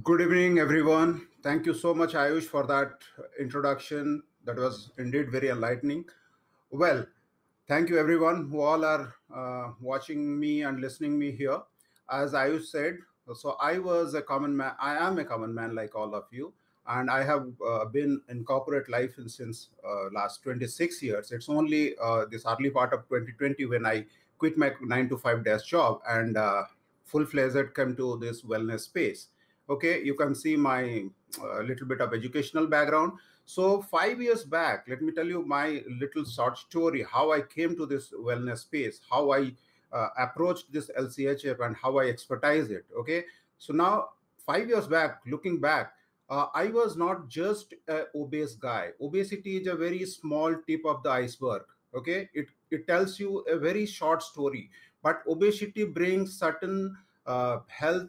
Good evening, everyone. Thank you so much, Ayush, for that introduction. That was indeed very enlightening. Well, thank you, everyone who all are watching me and listening me here. As Ayush said, so I was a common man. I am a common man like all of you, and I have been in corporate life since last 26 years. It's only this early part of 2020 when I quit my 9 to 5 days job and full-fledged came to this wellness space. Okay, you can see my little bit of educational background. So 5 years back, let me tell you my little short story, how I came to this wellness space, how I approached this LCHF and how I expertise it. Okay. So now 5 years back, looking back, I was not just a obese guy. Obesity is a very small tip of the iceberg. Okay. It tells you a very short story, but obesity brings certain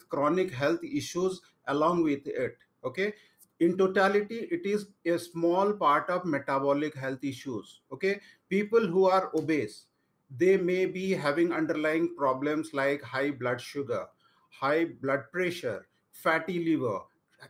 chronic health issues along with it. Okay. In totality, it is a small part of metabolic health issues. Okay. People who are obese, they may be having underlying problems like high blood sugar, high blood pressure, fatty liver,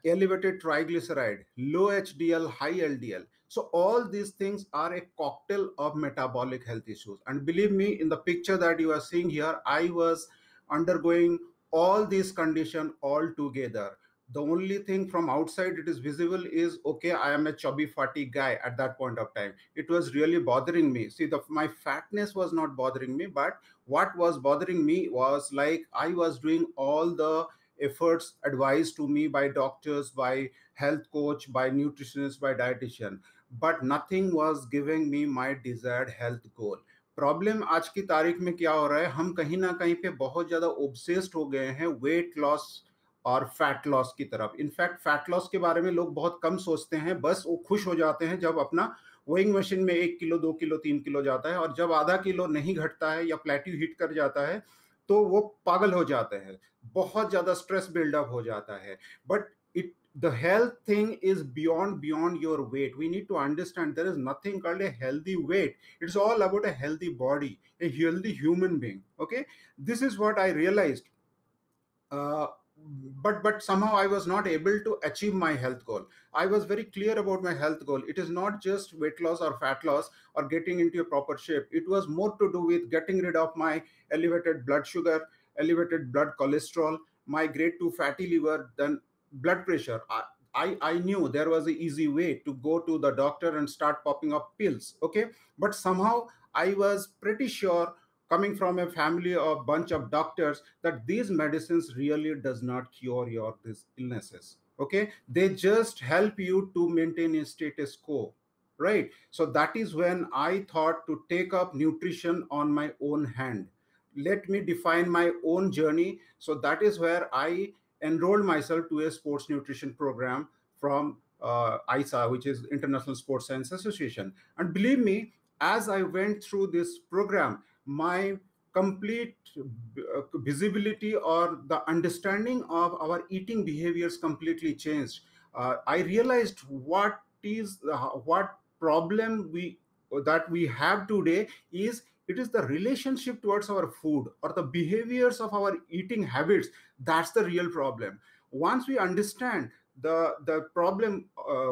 elevated triglyceride, low HDL, high LDL. So all these things are a cocktail of metabolic health issues. And believe me, in the picture that you are seeing here, I was undergoing all these conditions all together. The only thing from outside it is visible is, okay, I am a chubby fatty guy. At that point of time, it was really bothering me. See, my fatness was not bothering me, but what was bothering me was like I was doing all the efforts advised to me by doctors, by health coach, by nutritionist, by dietitian, but nothing was giving me my desired health goal. Problem आज की तारीख में क्या हो रहा है, हम कहीं ना कहीं पे बहुत ज्यादा ऑब्सेस्ड हो गए हैं वेट लॉस और फैट लॉस की तरफ. इनफैक्ट फैट लॉस के बारे में लोग बहुत कम सोचते हैं. बस वो खुश हो जाते हैं जब अपना वेइंग मशीन में 1 किलो 2 किलो 3 किलो जाता है, और जब आधा किलो नहीं घटता है या प्लेट्यू हिट कर जाता है तो वो पागल हो जाते हैं. बहुत ज्यादा स्ट्रेस बिल्डअप हो जाता है. But it the health thing is beyond your weight. We need to understand there is nothing called a healthy weight. It's all about a healthy body, a healthy human being. Okay, this is what I realized. Uh, but somehow I was not able to achieve my health goal. I was very clear about my health goal. It is not just weight loss or fat loss or getting into a proper shape. It was more to do with getting rid of my elevated blood sugar, elevated blood cholesterol, my grade 2 fatty liver, then blood pressure. I knew there was an easy way to go to the doctor and start popping up pills. Okay, but somehow I was pretty sure, coming from a family of bunch of doctors, that these medicines really does not cure your these illnesses. Okay, they just help you to maintain a status quo, right? So that is when I thought to take up nutrition on my own hand. Let me define my own journey. So that is where I enrolled myself to a sports nutrition program from ISA, which is International Sports Science Association. And believe me, as I went through this program, my complete visibility or the understanding of our eating behaviors completely changed. I realized what problem we have today is, it is the relationship towards our food or the behaviors of our eating habits. That's the real problem. Once we understand the problem,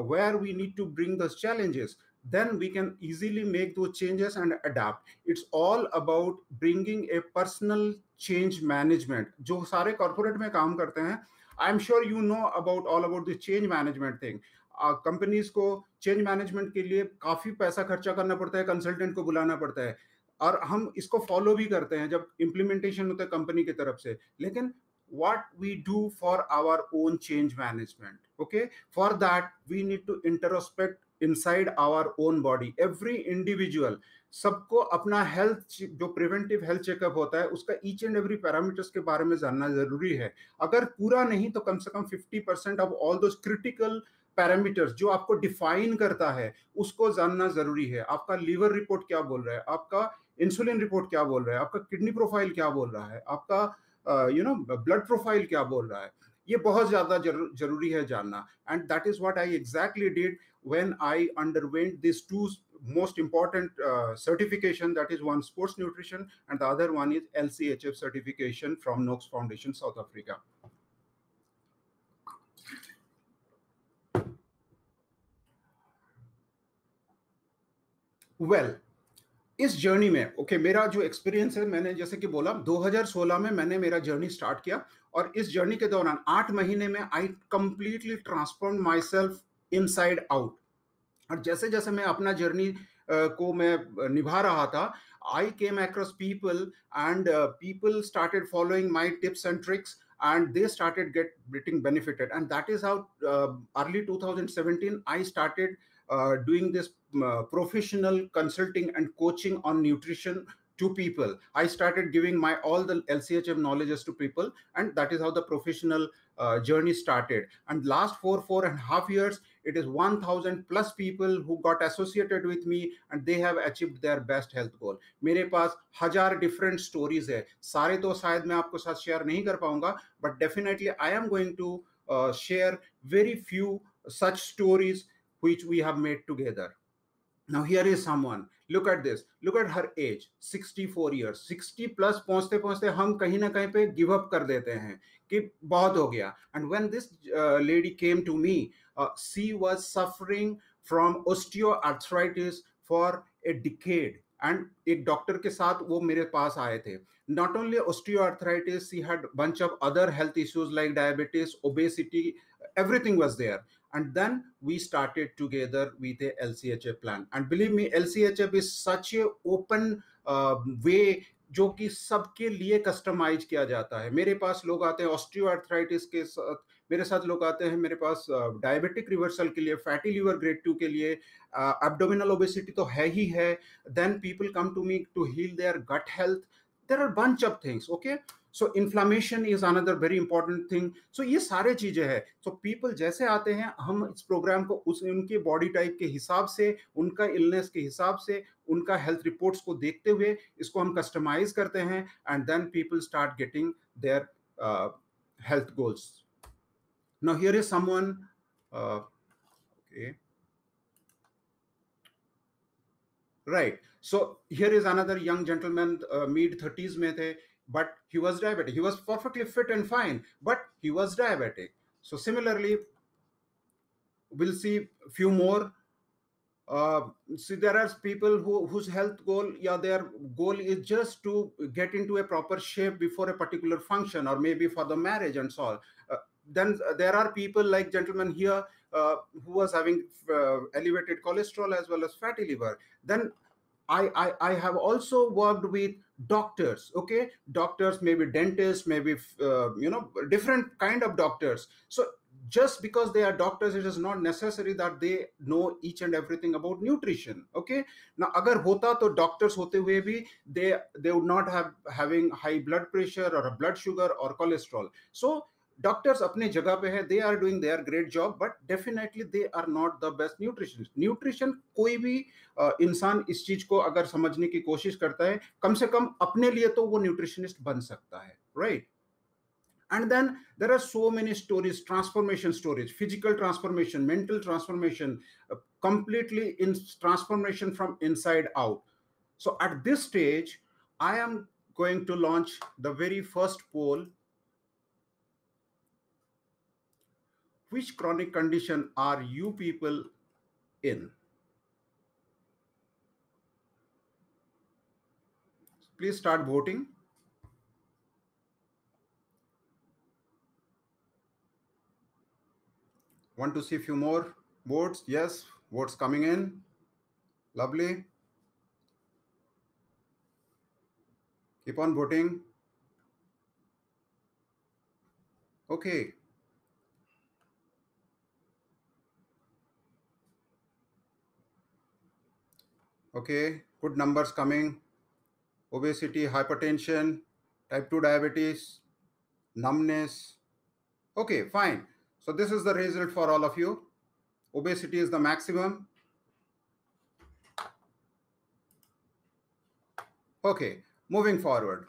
where we need to bring those challenges, then we can easily make those changes and adapt. It's all about bringing a personal change management. जो सारे corporate में काम करते हैं, I am sure you know about all about the change management thing. Companies को change management के लिए काफी पैसा खर्चा करना पड़ता है, कंसल्टेंट को बुलाना पड़ता है, और हम इसको फॉलो भी करते हैं जब इम्प्लीमेंटेशन होता है कंपनी की तरफ से. लेकिन what we do for our own change management, okay, for that we need to introspect inside our own body. Every individual, सबको अपना हेल्थ जो प्रिवेंटिव हेल्थ चेकअप होता है उसका ईच एंड एवरी पैरामीटर्स के बारे में जानना जरूरी है. अगर पूरा नहीं तो कम से कम 50% of all those critical parameters जो आपको डिफाइन करता है उसको जानना जरूरी है. आपका लीवर रिपोर्ट क्या बोल रहा है, आपका इंसुलिन रिपोर्ट क्या बोल रहा है, आपका किडनी प्रोफाइल क्या बोल रहा है, आपका ब्लड प्रोफाइल क्या बोल रहा है. ये बहुत ज्यादा जरूरी है जानना. And that is what I exactly did when I underwent this to most important certification, that is one sports nutrition and the other one is LCHF certification from Noakes Foundation, South Africa. Well, इस journey में मेरा जो experience है, मैंने जैसे कि बोला 2016 में मैंने मेरा जर्नी स्टार्ट किया, और इस जर्नी के दौरान 8 महीने में I completely transform my self inside out. और जैसे जैसे मैं अपना जर्नी को मैं निभा रहा था, I came across people, and people started following my tips and tricks, and they started getting benefited, and that is how early 2017 I started doing this professional consulting and coaching on nutrition to people. I started giving my all the LCHM knowledges to people, and that is how the professional journey started. And last 4.5 years, it is 1000 plus people who got associated with me, and they have achieved their best health goal. मेरे पास 1000 different stories है, सारे तो शायद मैं आपको साथ share नहीं कर पाऊंगा, but definitely I am going to share very few such stories which we have made together. Now here is someone, look at this, look at her age, 64 years, 60 plus पहुंचते पहुंचते हम कहीं ना कहीं पे गिव अप कर देते हैं कि बहुत हो गया. And when this lady came to me, she was suffering from osteoarthritis for a decade, and एक डॉक्टर के साथ वो मेरे पास आए थे. Not only osteoarthritis, she had bunch of other health issues like diabetes, obesity, everything was there. And then we started together with a LCHF plan. And believe me, LCHF is such a open way जो कि सबके लिए customise किया जाता है. मेरे पास लोग आते हैं ऑस्टियोआर्थराइटिस के साथ, मेरे साथ लोग आते हैं मेरे पास डायबिटिक रिवर्सल के लिए, फैटी लिवर ग्रेड 2 के लिए, एब्डोमिनल ओबेसिटी तो है ही है. Then people come to me to heal their gut health. There are bunch of things. Okay, so inflammation is another very important thing. So ये सारे चीजें हैं. सो पीपल जैसे आते हैं, हम इस प्रोग्राम को उनके बॉडी टाइप के हिसाब से, उनका इलनेस के हिसाब से, उनका हेल्थ रिपोर्ट्स को देखते हुए इसको हम कस्टमाइज करते हैं, and then people start getting their health goals. Now here is someone, okay, right, so here is another young gentleman, mid 30s में थे, but he was diabetic. He was perfectly fit and fine, but he was diabetic. So similarly, we'll see few more. See, there are people whose health goal, their goal is just to get into a proper shape before a particular function, or maybe for the marriage and so on. Then there are people like gentleman here who was having elevated cholesterol as well as fatty liver. Then I have also worked with doctors. Okay, doctors, maybe dentists, maybe different kind of doctors. So just because they are doctors, it is not necessary that they know each and everything about nutrition. Okay, now agar hota to doctors hote hue bhi they would not have having high blood pressure or a blood sugar or cholesterol. So doctors अपने जगह पे है, they are doing their great job, but definitely they are not the best nutritionist. Nutrition कोई भी इंसान इस चीज को अगर समझने की कोशिश करता है, कम से कम अपने लिए तो वो न्यूट्रिशनिस्ट बन सकता है, right? And then there are so many stories, transformation stories, physical transformation, mental transformation, completely in transformation from inside out. So at this stage, I am going to launch the very first poll. Which chronic condition are you people in? Please start voting. Want to see a few more votes? Yes, votes coming in. Lovely. Keep on voting. Okay. Okay, good numbers coming. Obesity, hypertension, type 2 diabetes, numbness. Okay, fine. So this is the result for all of you. Obesity is the maximum. Okay, moving forward.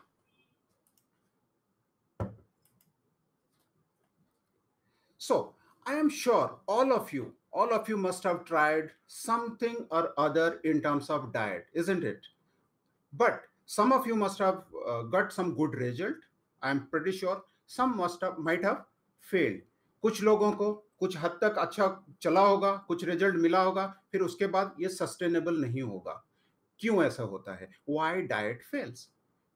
So I am sure all of you must have tried something or other in terms of diet, isn't it? But some of you must have got some good result. I am pretty sure some might have failed. कुछ लोगों को कुछ हद तक अच्छा चला होगा, कुछ रिजल्ट मिला होगा, फिर उसके बाद ये सस्टेनेबल नहीं होगा. क्यों ऐसा होता है? Why diet fails?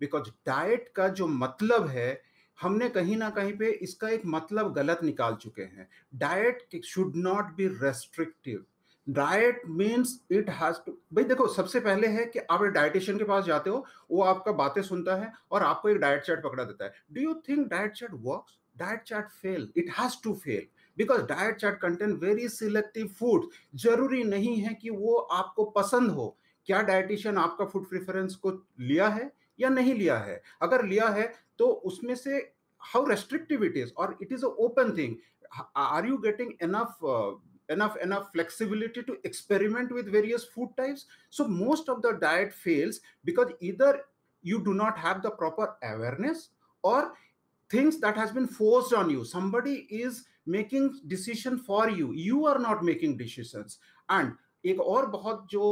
Because diet का जो मतलब है, हमने कहीं ना कहीं पे इसका एक मतलब गलत निकाल चुके हैं. Diet should not be restrictive. Diet means it has to. भाई देखो, सबसे पहले है कि आप डाइटिशियन के पास जाते हो, वो आपका बातें सुनता है और आपको एक डाइट चार्ट पकड़ा देता है. Do you think diet chart works? Diet chart fail. It has to fail because diet chart contain very selective food. जरूरी नहीं है कि वो आपको पसंद हो. क्या डाइटिशियन आपका फूड प्रेफरेंस को लिया है या नहीं लिया है? अगर लिया है तो उसमें से हाउ रेस्ट्रिक्टिव इट इज, और it is a open thing. Are you getting enough flexibility to experiment with various food types? So most of the diet fails because either you do not have the proper awareness, or things that has been forced on you. Somebody is making decision for you, you are not making decisions. And एक और बहुत जो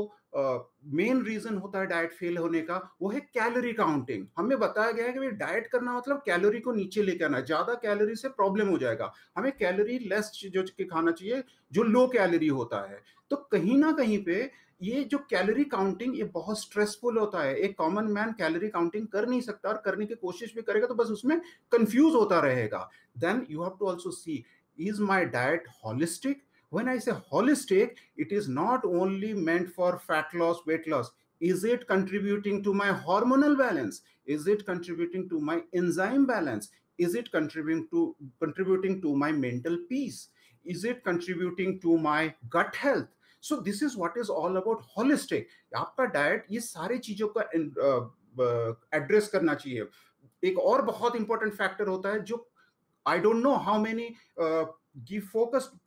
main reason होता है diet fail होने का, वो है कैलोरी काउंटिंग. हमें बताया गया है कि डाइट करना मतलब कैलोरी को नीचे लेके आना. ज्यादा कैलोरी से प्रॉब्लम हो जाएगा. हमें कैलोरी लेस जो खाना चाहिए, जो लो कैलोरी होता है. तो कहीं ना कहीं पे ये जो कैलोरी काउंटिंग, ये बहुत स्ट्रेसफुल होता है. एक कॉमन मैन कैलोरी काउंटिंग कर नहीं सकता, और करने की कोशिश भी करेगा तो बस उसमें कंफ्यूज होता रहेगा. Then you have to also see, is my diet holistic? When I say holistic, it is not only meant for fat loss, weight loss. Is it contributing to my hormonal balance? Is it contributing to my enzyme balance? Is it contributing to my mental peace? Is it contributing to my gut health? So this is what is all about holistic. आपका diet ये सारी चीजों का address करना चाहिए. एक और बहुत इंपॉर्टेंट फैक्टर होता है जो I don't know how many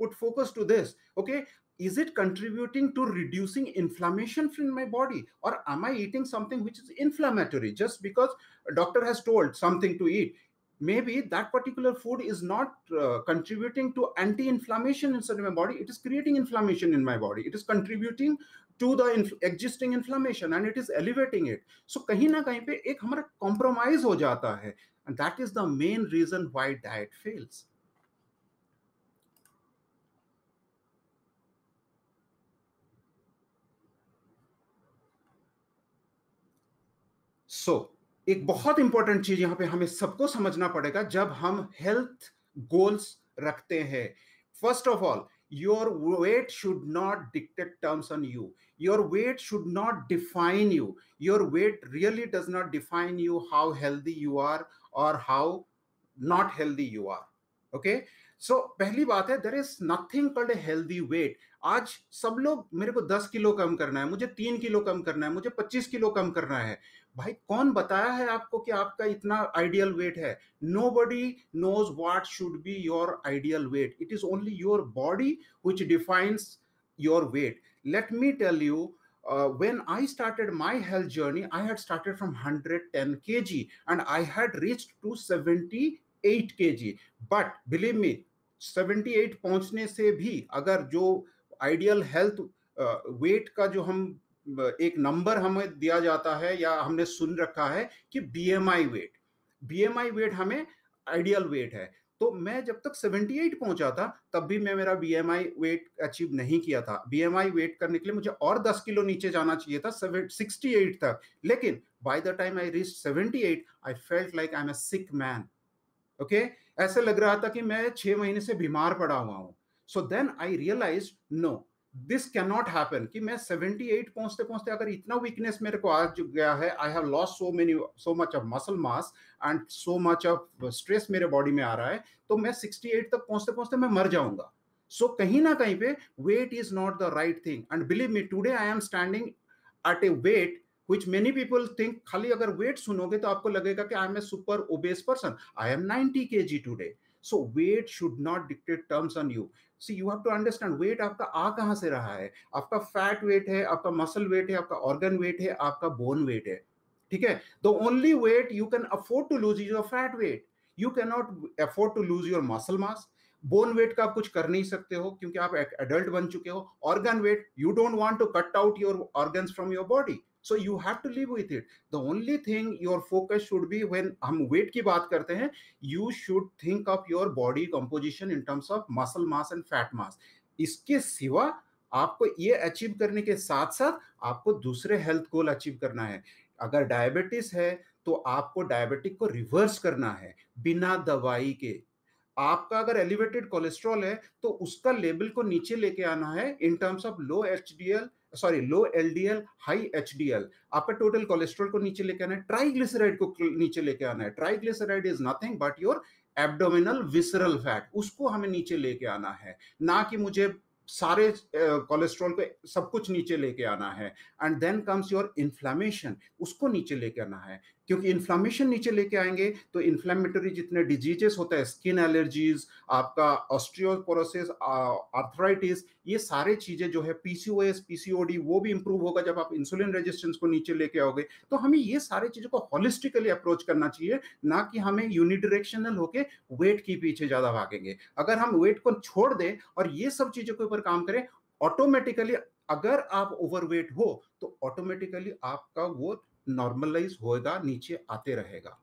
put focus to this. Okay, is it contributing to reducing inflammation in my body, or am I eating something which is inflammatory just because a doctor has told something to eat? Maybe that particular food is not contributing to anti-inflammation inside my body. It is creating inflammation in my body. It is contributing to the existing inflammation, and it is elevating it. So कहीं ना कहीं पे एक हमारा compromise हो जाता है, and that is the main reason why diet fails. So, एक बहुत इंपॉर्टेंट चीज यहां पे हमें सबको समझना पड़ेगा जब हम हेल्थ गोल्स रखते हैं. First of all, your weight should not dictate terms on you. Your weight should not define you. Your weight really does not define you how healthy you are or how not healthy you are. Okay, so पहली बात है, there is nothing called a healthy weight. आज सब लोग, मेरे को 10 kilo कम करना है, मुझे 3 किलो कम करना है, मुझे 25 किलो कम करना है. भाई कौन बताया है आपको कि आपका इतना आइडियल वेट है? Nobody knows what should be your ideal weight. It is only your body which defines your weight. Let me tell you, when I started my health journey, I had started from 110 kg and I had reached to 78 kg. But believe me, 78 पहुंचने से भी अगर जो ideal health wait का जो हम एक number हमें दिया जाता है या हमने सुन रखा है कि बीएमआई वेट हमें आइडियल वेट है. तो मैं जब तक 78 पहुंचा था तब भी मैं मेरा बीएमआई वेट अचीव नहीं किया था. बीएमआई वेट करने के लिए मुझे और 10 किलो नीचे जाना चाहिए था, 68 तक. लेकिन by the time I reach 78, I felt like I am a sick man. Okay, ऐसे लग रहा था कि मैं 6 महीने से बीमार पड़ा हुआ हूं. So then I realise, no, this can not happen कि मैं 78 पहुंचते पहुंचते अगर इतना वीकनेस मेरे को आ गया है, I have lost so much of muscle mass and so much of stress मेरे बॉडी में आ रहा है, तो मैं 68 तक पहुंचते पहुंचते मैं मर जाऊंगा. सो कहीं ना कहीं पे weight is not the right thing. And believe me, today I am standing at a weight which many people think, खाली अगर वेट सुनोगे तो आपको लगेगा कि I am a super obese person. I am 90 kg today. So weight should not dictate terms on you. See you have to understand weight आपका आ कहां से रहा है. आपका फैट वेट है, आपका मसल वेट है, आपका ऑर्गन वेट है, आपका बोन वेट है. ठीक है, the only weight you can afford to lose is your fat weight. You can not afford to lose your muscle mass. Bone weight का आप कुछ कर नहीं सकते हो क्योंकि आप एक एडल्ट बन चुके हो. Organ weight, you don't want to cut out your organs from your body, so you have to live with it. The only thing your focus should be, when हम weight की बात करते हैं, you should think of your body composition in terms of muscle mass and fat mass. इसके सिवा आपको ये achieve करने के साथ साथ आपको दूसरे हेल्थ गोल अचीव करना है। अगर डायबिटीज है तो आपको डायबिटिक को रिवर्स करना है बिना दवाई के। आपका अगर एलिवेटेड कोलेस्ट्रॉल है तो उसका लेवल को नीचे लेके आना है in terms of low HDL, sorry low LDL, high HDL. आपका टोटल कोलेस्ट्रॉल को नीचे लेके आना है, ट्राइग्लिसराइड को नीचे लेके आना है। Triglyceride is nothing but your abdominal visceral fat, उसको हमें नीचे लेके आना है, ना कि मुझे सारे कोलेस्ट्रॉल पे सब कुछ नीचे लेके आना है। And then comes your inflammation, उसको नीचे लेके आना है, क्योंकि इन्फ्लेमेशन नीचे लेके आएंगे तो इन्फ्लेमेटरी जितने डिजीजेस होते हैं, स्किन एलर्जीज, आपका ऑस्टियोपोरोसिस, आर्थराइटिस, ये सारे चीजें जो है, पीसीओएस, पीसीओडी, वो भी इंप्रूव होगा जब आप इंसुलिन रेजिस्टेंस को नीचे लेके आओगे। तो हमें ये सारे चीजों को होलिस्टिकली अप्रोच करना चाहिए, ना कि हमें यूनिडायरेक्शनल होके वेट के पीछे ज्यादा भागेंगे। अगर हम वेट को छोड़ दें और ये सब चीजों के ऊपर काम करें, ऑटोमेटिकली अगर आप ओवरवेट हो तो ऑटोमेटिकली आपका वो नॉर्मलाइज होएगा, नीचे आते रहेगा।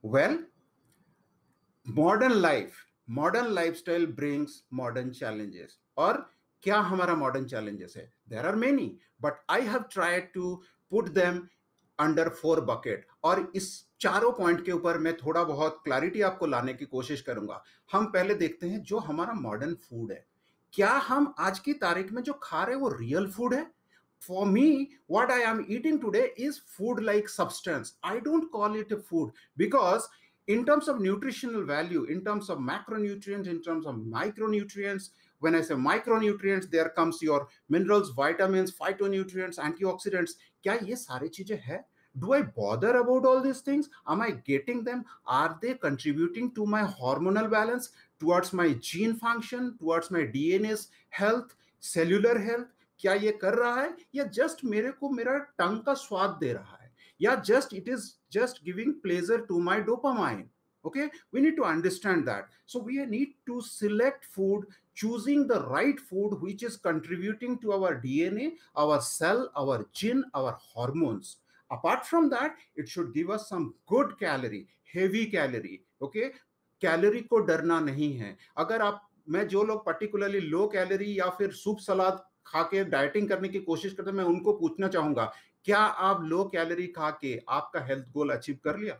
Well, modern lifestyle brings modern challenges. और क्या हमारा मॉडर्न चैलेंजेस है? There are many, but I have tried to put them under 4 bucket. और इस चारों पॉइंट के ऊपर मैं थोड़ा बहुत क्लैरिटी आपको लाने की कोशिश करूंगा। हम पहले देखते हैं जो हमारा मॉडर्न फूड है, क्या हम आज की तारीख में जो खा रहे हैं वो रियल फूड है? For me, what I am eating today is food like substance. I don't call it a food because in terms of nutritional value, in terms of macronutrients, in terms of micronutrients, when I say micronutrients, there comes your minerals, vitamins, phytonutrients, antioxidants. क्या ये सारी चीजें हैं? Do I bother about all these things? Am I getting them? Are they contributing to my hormonal balance, towards my gene function, towards my DNA's health, cellular health? क्या ये कर रहा है, या जस्ट मेरे को मेरा टंग का स्वाद दे रहा है, या just it is just giving pleasure to my dopamine? Okay, we need to understand that. So we need to select food, choosing the right food which is contributing to our DNA, our cell, our gene, our hormones. Apart from that, it should give us some good calorie, heavy calorie. Okay, calorie को डरना नहीं है। अगर आप, मैं जो लोग particularly low calorie या फिर सूप सलाद खा के डाइटिंग करने की कोशिश करते हैं, मैं उनको पूछना चाहूंगा, क्या आप लो कैलोरी खा के आपका हेल्थ गोल अचीव कर लिया?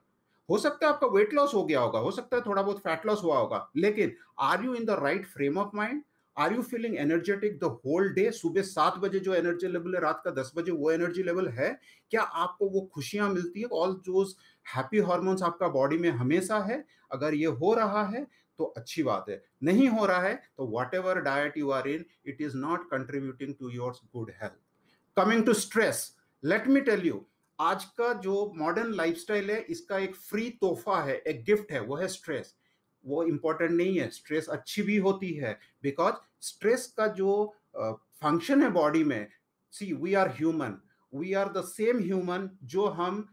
हो सकता है आपका वेट लॉस हो गया होगा, हो सकता है थोड़ा बहुत फैट लॉस हुआ होगा, लेकिन are you in the right frame of mind? Are you feeling energetic the whole day? सुबह 7 बजे जो एनर्जी लेवल है, रात का 10 बजे वो एनर्जी लेवल है? क्या आपको वो खुशियां मिलती है? ऑल दोज हैप्पी हार्मोन्स आपका बॉडी में हमेशा है? अगर ये हो रहा है तो अच्छी बात है, नहीं हो रहा है तो whatever diet you are in, it is not contributing to your good health. Coming to stress, let me tell you, आज का जो मॉडर्न लाइफस्टाइल है, इसका एक फ्री तोहफा है, एक गिफ्ट है, वो है स्ट्रेस। वो इंपॉर्टेंट नहीं है, स्ट्रेस अच्छी भी होती है, बिकॉज स्ट्रेस का जो फंक्शन है बॉडी में, see we are human, we are the same human जो हम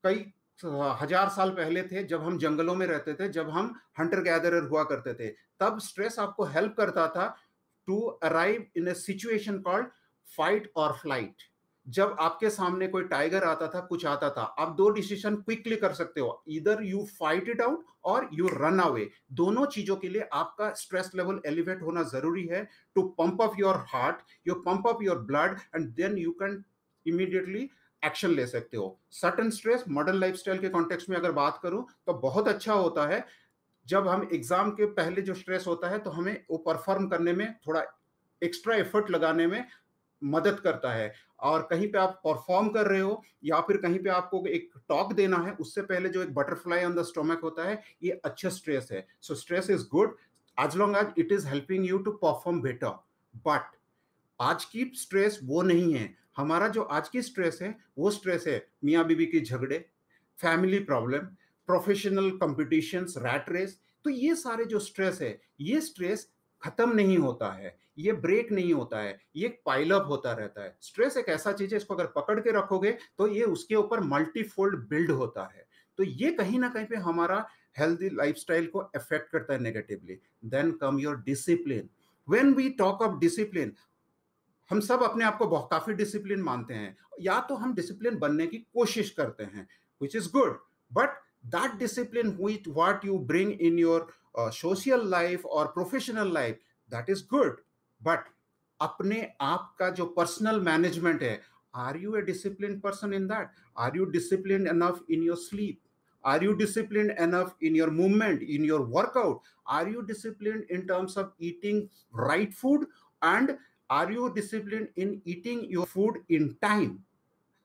कई 1000 साल पहले थे, जब हम जंगलों में रहते थे, जब हम हंटर गैदरर हुआ करते थे। तब स्ट्रेस आपको हेल्प करता था to arrive in a situation called fight और फ्लाइट। जब आपके सामने कोई टाइगर आता था, कुछ आता था, आप 2 डिसीजन क्विकली कर सकते हो, इधर यू फाइट इट आउट और यू रन अवे। दोनों चीजों के लिए आपका स्ट्रेस लेवल एलिवेट होना जरूरी है, to pump up your heart, you pump up your blood, and then you can immediately action ले सकते हो। सटन स्ट्रेस मॉडर्न लाइफस्टाइल के कॉन्टेक्स्ट में अगर बात करूं तो बहुत अच्छा होता है। जब हम एग्जाम के पहले जो स्ट्रेस होता है, तो हमें वो परफॉर्म करने में थोड़ा एक्स्ट्रा एफर्ट लगाने में मदद करता है। और कहीं पे आप परफॉर्म कर रहे हो या फिर कहीं पे आपको एक टॉक देना है, उससे पहले जो एक बटरफ्लाई ऑन द स्टोमक होता है, ये अच्छा स्ट्रेस है। So stress is good as long as it is helping you to perform better. But आज की स्ट्रेस वो नहीं है। हमारा जो आज की स्ट्रेस है, वो स्ट्रेस है मियाँ बीवी के झगड़े, family problem, professional competitions, rat race. तो ये सारे जो स्ट्रेस है, ये स्ट्रेस खत्म नहीं होता है, ये ब्रेक नहीं होता है, ये पाइल अप होता रहता है। स्ट्रेस एक ऐसा चीज है, इसको अगर पकड़ के रखोगे तो ये उसके ऊपर मल्टीफोल्ड बिल्ड होता है। तो ये कहीं ना कहीं पे हमारा हेल्दी लाइफस्टाइल को अफेक्ट करता है negatively. Then come your discipline. When we talk of discipline, हम सब अपने आप को काफी डिसिप्लिन मानते हैं, या तो हम डिसिप्लिन बनने की कोशिश करते हैं, which is good, but that discipline with what you bring in your social life or professional life, that is good. But अपने आप का जो पर्सनल मैनेजमेंट है, are you a disciplined person in that? Are you disciplined enough in your sleep? Are you disciplined enough in your movement, in your workout? Are you disciplined in terms of eating right food? And are you disciplined in eating your food in time?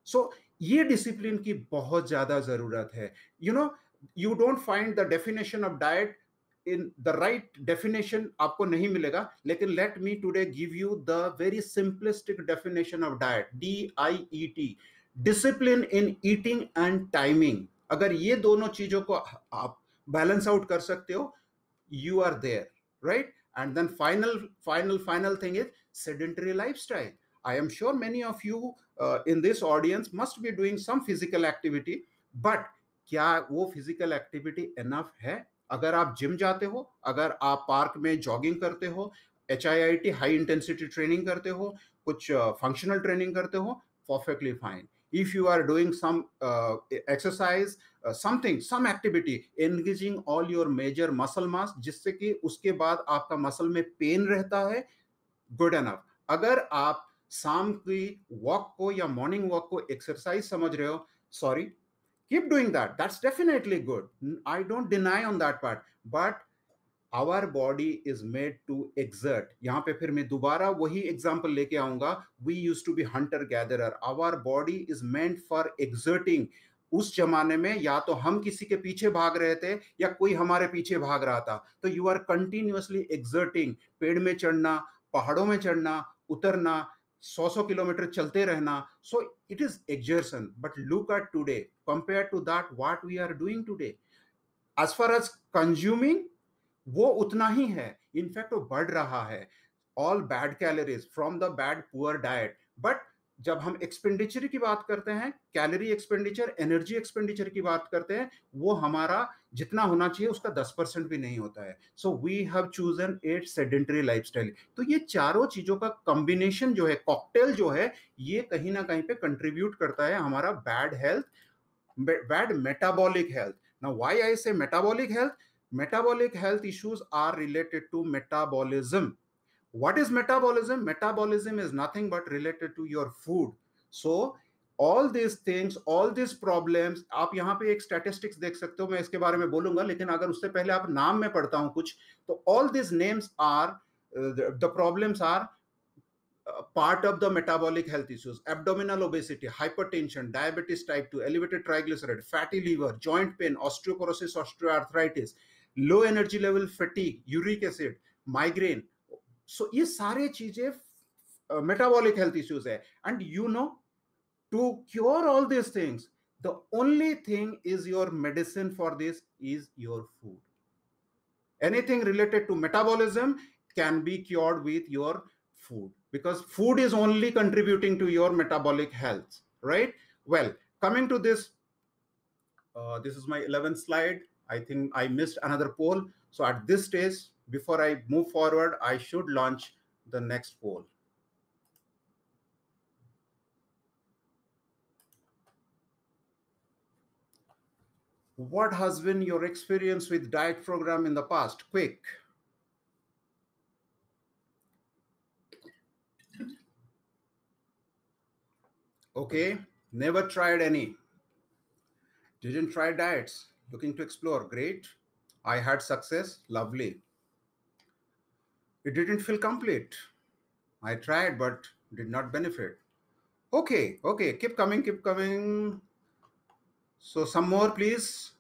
सो ये discipline की बहुत ज्यादा जरूरत है. You know, you don't find the definition of diet in the right definition, आपको नहीं मिलेगा. लेकिन let me today give you the very simplistic definition of diet, DIET, discipline in eating and timing. अगर ये दोनों चीजों को आप बैलेंस आउट कर सकते हो, you are there, right? And then final thing is sedentary lifestyle. I am sure many of you in this audience must be doing some physical activity, but क्या वो फिजिकल एक्टिविटी एनफ है? अगर आप gym जाते हो, अगर आप park में जॉगिंग करते हो, HIIT हाई इंटेंसिटी ट्रेनिंग करते हो, कुछ फंक्शनल ट्रेनिंग करते हो, perfectly fine. If you are doing some exercise, some activity engaging all your major muscle mass, जिससे कि उसके बाद आपका मसल में पेन रहता है, गुड एनफ. अगर आप शाम की वॉक को या मॉर्निंग वॉक को एक्सरसाइज समझ रहे हो, sorry, keep doing that, that's definitely good. I don't deny on that part, but our body is made to exert. यहाँ पे फिर मैं दोबारा वही एग्जांपल लेके आऊंगा. We used to be hunter gatherer. Our body is meant for exerting. उस जमाने में या तो हम किसी के पीछे भाग रहे थे या कोई हमारे पीछे भाग रहा था. तो you are continuously exerting. पेड़ में चढ़ना, पहाड़ों में चढ़ना, उतरना, 100 किलोमीटर चलते रहना. So it is exertion. But look at today, compared to that, what we are doing today. As far as consuming, वो उतना ही है, इनफैक्ट वो बढ़ रहा है. All bad calories from the bad poor diet. But जब हम एक्सपेंडिचर की बात करते हैं, कैलोरी एक्सपेंडिचर, एनर्जी एक्सपेंडिचर की बात करते हैं, वो हमारा जितना होना चाहिए उसका 10% भी नहीं होता है. So we have chosen a sedentary lifestyle. तो ये चारों चीजों का कॉम्बिनेशन जो है, कॉकटेल जो है, ये कहीं ना कहीं पे कंट्रीब्यूट करता है हमारा bad health, bad metabolic health. Now why I say metabolic health? Metabolic health issues are related to metabolism. What is metabolism? Metabolism is nothing but related to your food. So all these things, all these problems, आप यहाँ पे एक statistics देख सकते हो, मैं इसके बारे में बोलूंगा, लेकिन अगर उससे पहले आप नाम में पढ़ता हूँ कुछ, तो all these names are the problems are part of the metabolic health issues: abdominal obesity, hypertension, diabetes type 2, elevated triglyceride, fatty liver, joint pain, osteoporosis, osteoarthritis, low energy level, fatigue, uric acid, migraine. So ये सारे चीजें metabolic health issues है. And you know, to cure all these things, the only thing is your medicine for this is your food. Anything related to metabolism can be cured with your food, because food is only contributing to your metabolic health, right? Well, coming to this, this is my 11th slide. I think I missed another poll. So at this stage, before I move forward, I should launch the next poll. What has been your experience with diet program in the past? Quick. Okay, never tried any. Didn't try diets. Looking to explore. Great. I had success. Lovely. It didn't feel complete. I tried but did not benefit. Okay, okay. Keep coming, keep coming. So some more, please.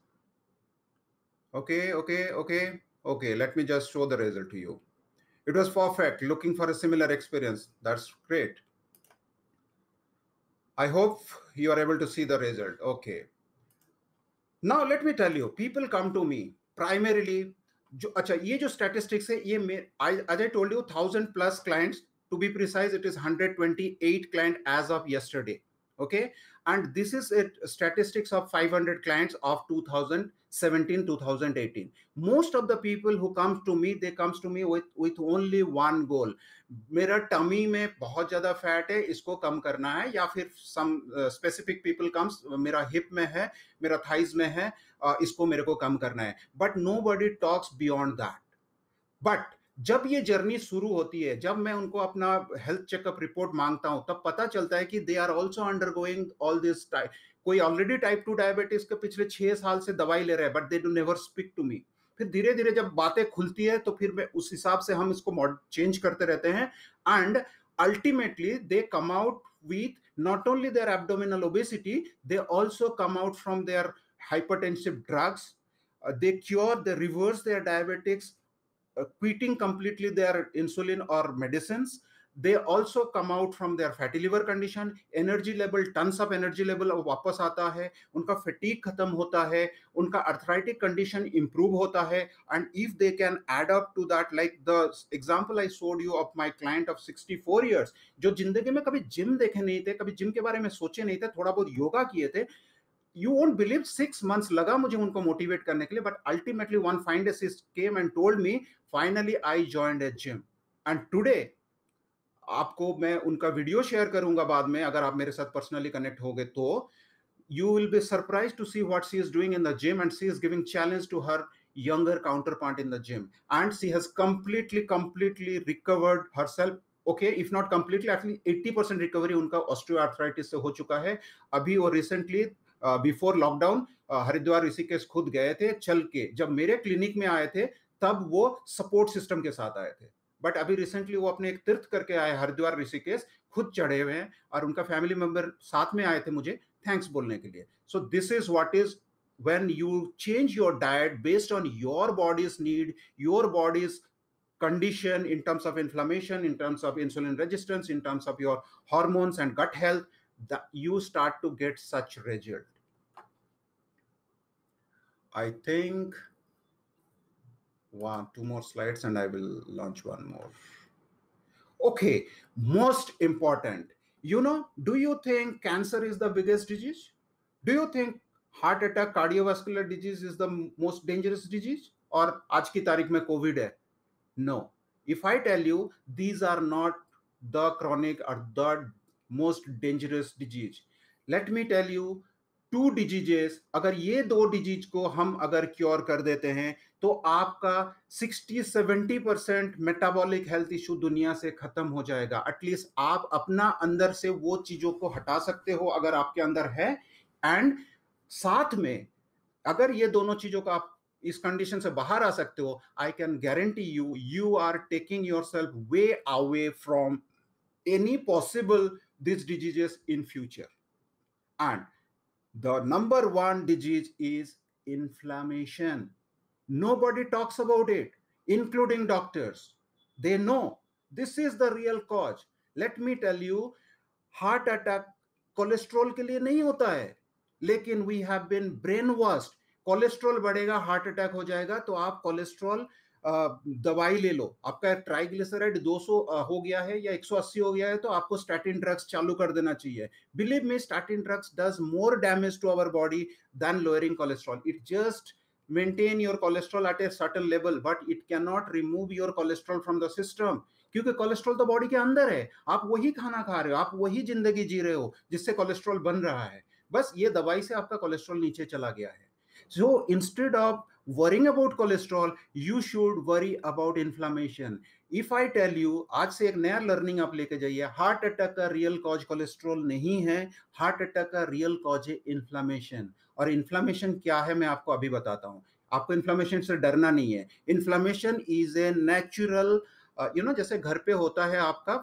Okay, okay, okay. Okay, let me just show the result to you. It was perfect. Looking for a similar experience. That's great. I hope you are able to see the result. Okay. Now let me tell you, people come to me primarily. अच्छा, ये जो statistics है, ये as I told you, 1,000 plus clients. To be precise, it is 128 clients as of yesterday. Okay, and this is it, statistics of 500 clients of 2017 2018. Most of the people who comes to me, they comes to me with only one goal. मेरा tummy में बहुत ज्यादा fat है, इसको कम करना है, या फिर सम स्पेसिफिक पीपल कम्स, मेरा हिप में है, मेरा थाइज में है, इसको मेरे को कम करना है. But nobody talks beyond that. But जब ये जर्नी शुरू होती है, जब मैं उनको अपना हेल्थ चेकअप रिपोर्ट मांगता हूं, तब पता चलता है कि they are also undergoing all this type. कोई ऑलरेडी टाइप 2 डायबिटीज के पिछले 6 साल से दवाई ले रहे हैं, but they do never speak to me. फिर धीरे धीरे जब बातें खुलती है, तो फिर मैं उस हिसाब से हम इसको चेंज करते रहते हैं. And ultimately they come out with not only their abdominal obesity, they also come out from their hypertensive drugs. They cure, they reverse their diabetics, quitting completely their insulin or medicines. They also come out from their fatty liver condition. Energy level, tons of energy level वापस आता है, उनका fatigue खत्म होता है, उनका arthritic condition improve होता है. And if they can add up to that, like the example I showed you of my client of 64 years, जो जिंदगी में कभी जिम देखे नहीं थे, कभी जिम के बारे में सोचे नहीं थे, थोड़ा बहुत योगा किए थे. You won't believe 6 months लगा मुझे उनको मोटिवेट करने के लिए, but ultimately one fine day she came and told me, finally I joined a gym. And today, आपको मैं उनका वीडियो शेयर करूंगा बाद में, अगर आप मेरे साथ पर्सनली कनेक्ट होगे तो. You will be surprised to see what she is doing in the gym, and she is giving challenge to her younger counterpart in the gym, and she has completely recovered herself. Okay, if not completely, at least 80% recovery उनका osteoarthritis से हो चुका है. अभी वो recently before lockdown Haridwar Rishikesh खुद गए थे चल के. जब मेरे क्लिनिक में आए थे, तब वो सपोर्ट सिस्टम के साथ आए थे. बट अभी रिसेंटली वो अपने एक तीर्थ करके आए हरिद्वार ऋषिकेश, खुद चढ़े हुए हैं, और उनका फैमिली मेंबर साथ में आए थे मुझे थैंक्स बोलने के लिए. सो this is what is when you change your diet based on your body's need, your body's condition, in terms of inflammation, in terms of insulin resistance, in terms of your hormones and gut health, that you start to get such result. I think 2 more slides and I will launch one more. Okay, most important, do you think cancer is the biggest disease? Do you think heart attack, cardiovascular disease is the most dangerous disease? और आज की तारीख में Covid है? No. If I tell you these are not the chronic or the most dangerous disease, let me tell you 2 diseases. अगर ये 2 disease को हम अगर क्योर कर देते हैं, तो आपका 60-70% मेटाबॉलिक हेल्थ इशू दुनिया से खत्म हो जाएगा. एटलीस्ट आप अपना अंदर से वो चीजों को हटा सकते हो अगर आपके अंदर है. एंड साथ में अगर ये दोनों चीजों का आप इस कंडीशन से बाहर आ सकते हो, I can guarantee you are taking yourself way away from any possible this diseases in future. And the number 1 disease is inflammation. Nobody talks about it, including doctors. They know this is the real cause. Let me tell you, heart attack cholesterol के लिए नहीं होता है, लेकिन we have been brainwashed. Cholesterol बढ़ेगा, heart attack हो जाएगा, तो आप कोलेस्ट्रॉल दवाई ले लो. आपका ट्राइग्लिसराइड 200 हो गया है या 180 हो गया है, तो आपको स्टैटिन ड्रग्स चालू कर देना चाहिए. Believe me, statin drugs does more damage to our body than lowering cholesterol. It just maintain your cholesterol at a certain level, but it cannot remove your cholesterol from the system. क्योंकि cholesterol तो body के अंदर है, आप वही खाना खा रहे हो, आप वही जिंदगी जी रहे हो जिससे कोलेस्ट्रॉल बन रहा है. बस ये दवाई से आपका कोलेस्ट्रॉल नीचे चला गया है. So instead of worrying about cholesterol, you should worry about inflammation. If I tell you, आज से एक नया लर्निंग आप लेके जाइए, हार्ट अटैक का रियल कॉज कोलेस्ट्रॉल नहीं है, हार्ट अटैक का रियल कॉज है इन्फ्लामेशन. और इन्फ्लामेशन क्या है मैं आपको अभी बताता हूँ. आपको इन्फ्लामेशन से डरना नहीं है. इन्फ्लामेशन इज ए नेचुरल, जैसे घर पे होता है आपका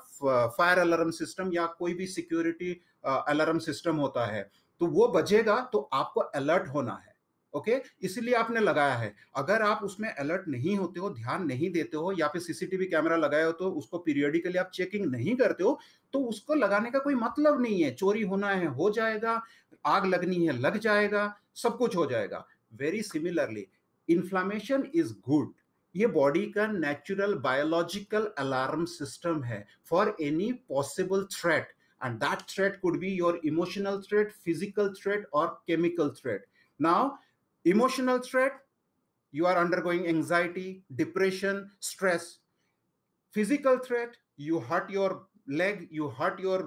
फायर अलार्म सिस्टम या कोई भी सिक्योरिटी अलार्म सिस्टम होता है, तो वो बजेगा तो आपको अलर्ट होना है. ओके, इसलिए आपने लगाया है. अगर आप उसमें अलर्ट नहीं होते हो, ध्यान नहीं देते हो, या फिर सीसीटीवी कैमरा लगाए हो तो उसको पीरियडिकली आप चेकिंग नहीं करते हो, तो उसको लगाने का कोई मतलब नहीं है. चोरी होना है हो जाएगा, आग लगनी है लग जाएगा, सब कुछ हो जाएगा. Very similarly inflammation is good. ये बॉडी का नेचुरल बायोलॉजिकल अलार्म सिस्टम है for any possible threat. and that threat could be your emotional threat, physical threat, or chemical threat. Now, emotional threat, you are undergoing anxiety, depression, stress. Physical threat, you hurt your leg, you hurt your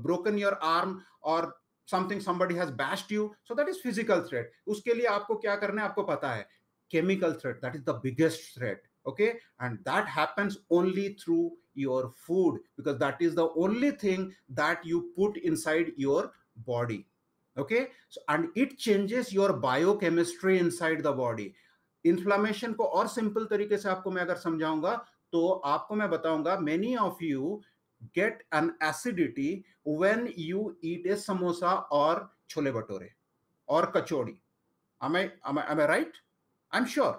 broken your arm, or something, somebody has bashed you, so that is physical threat. Uske liye aapko kya karna hai, aapko pata hai. Chemical threat, that is the biggest threat. Okay, and that happens only through your food, because that is the only thing that you put inside your body. Okay, so, and it changes your biochemistry inside the body. Inflammation को और simple तरीके से आपको मैं अगर समझाऊंगा, तो आपको मैं बताऊंगा, many of you get an acidity when you eat a samosa और छोले भटूरे और कचौड़ी. am I right? I'm sure.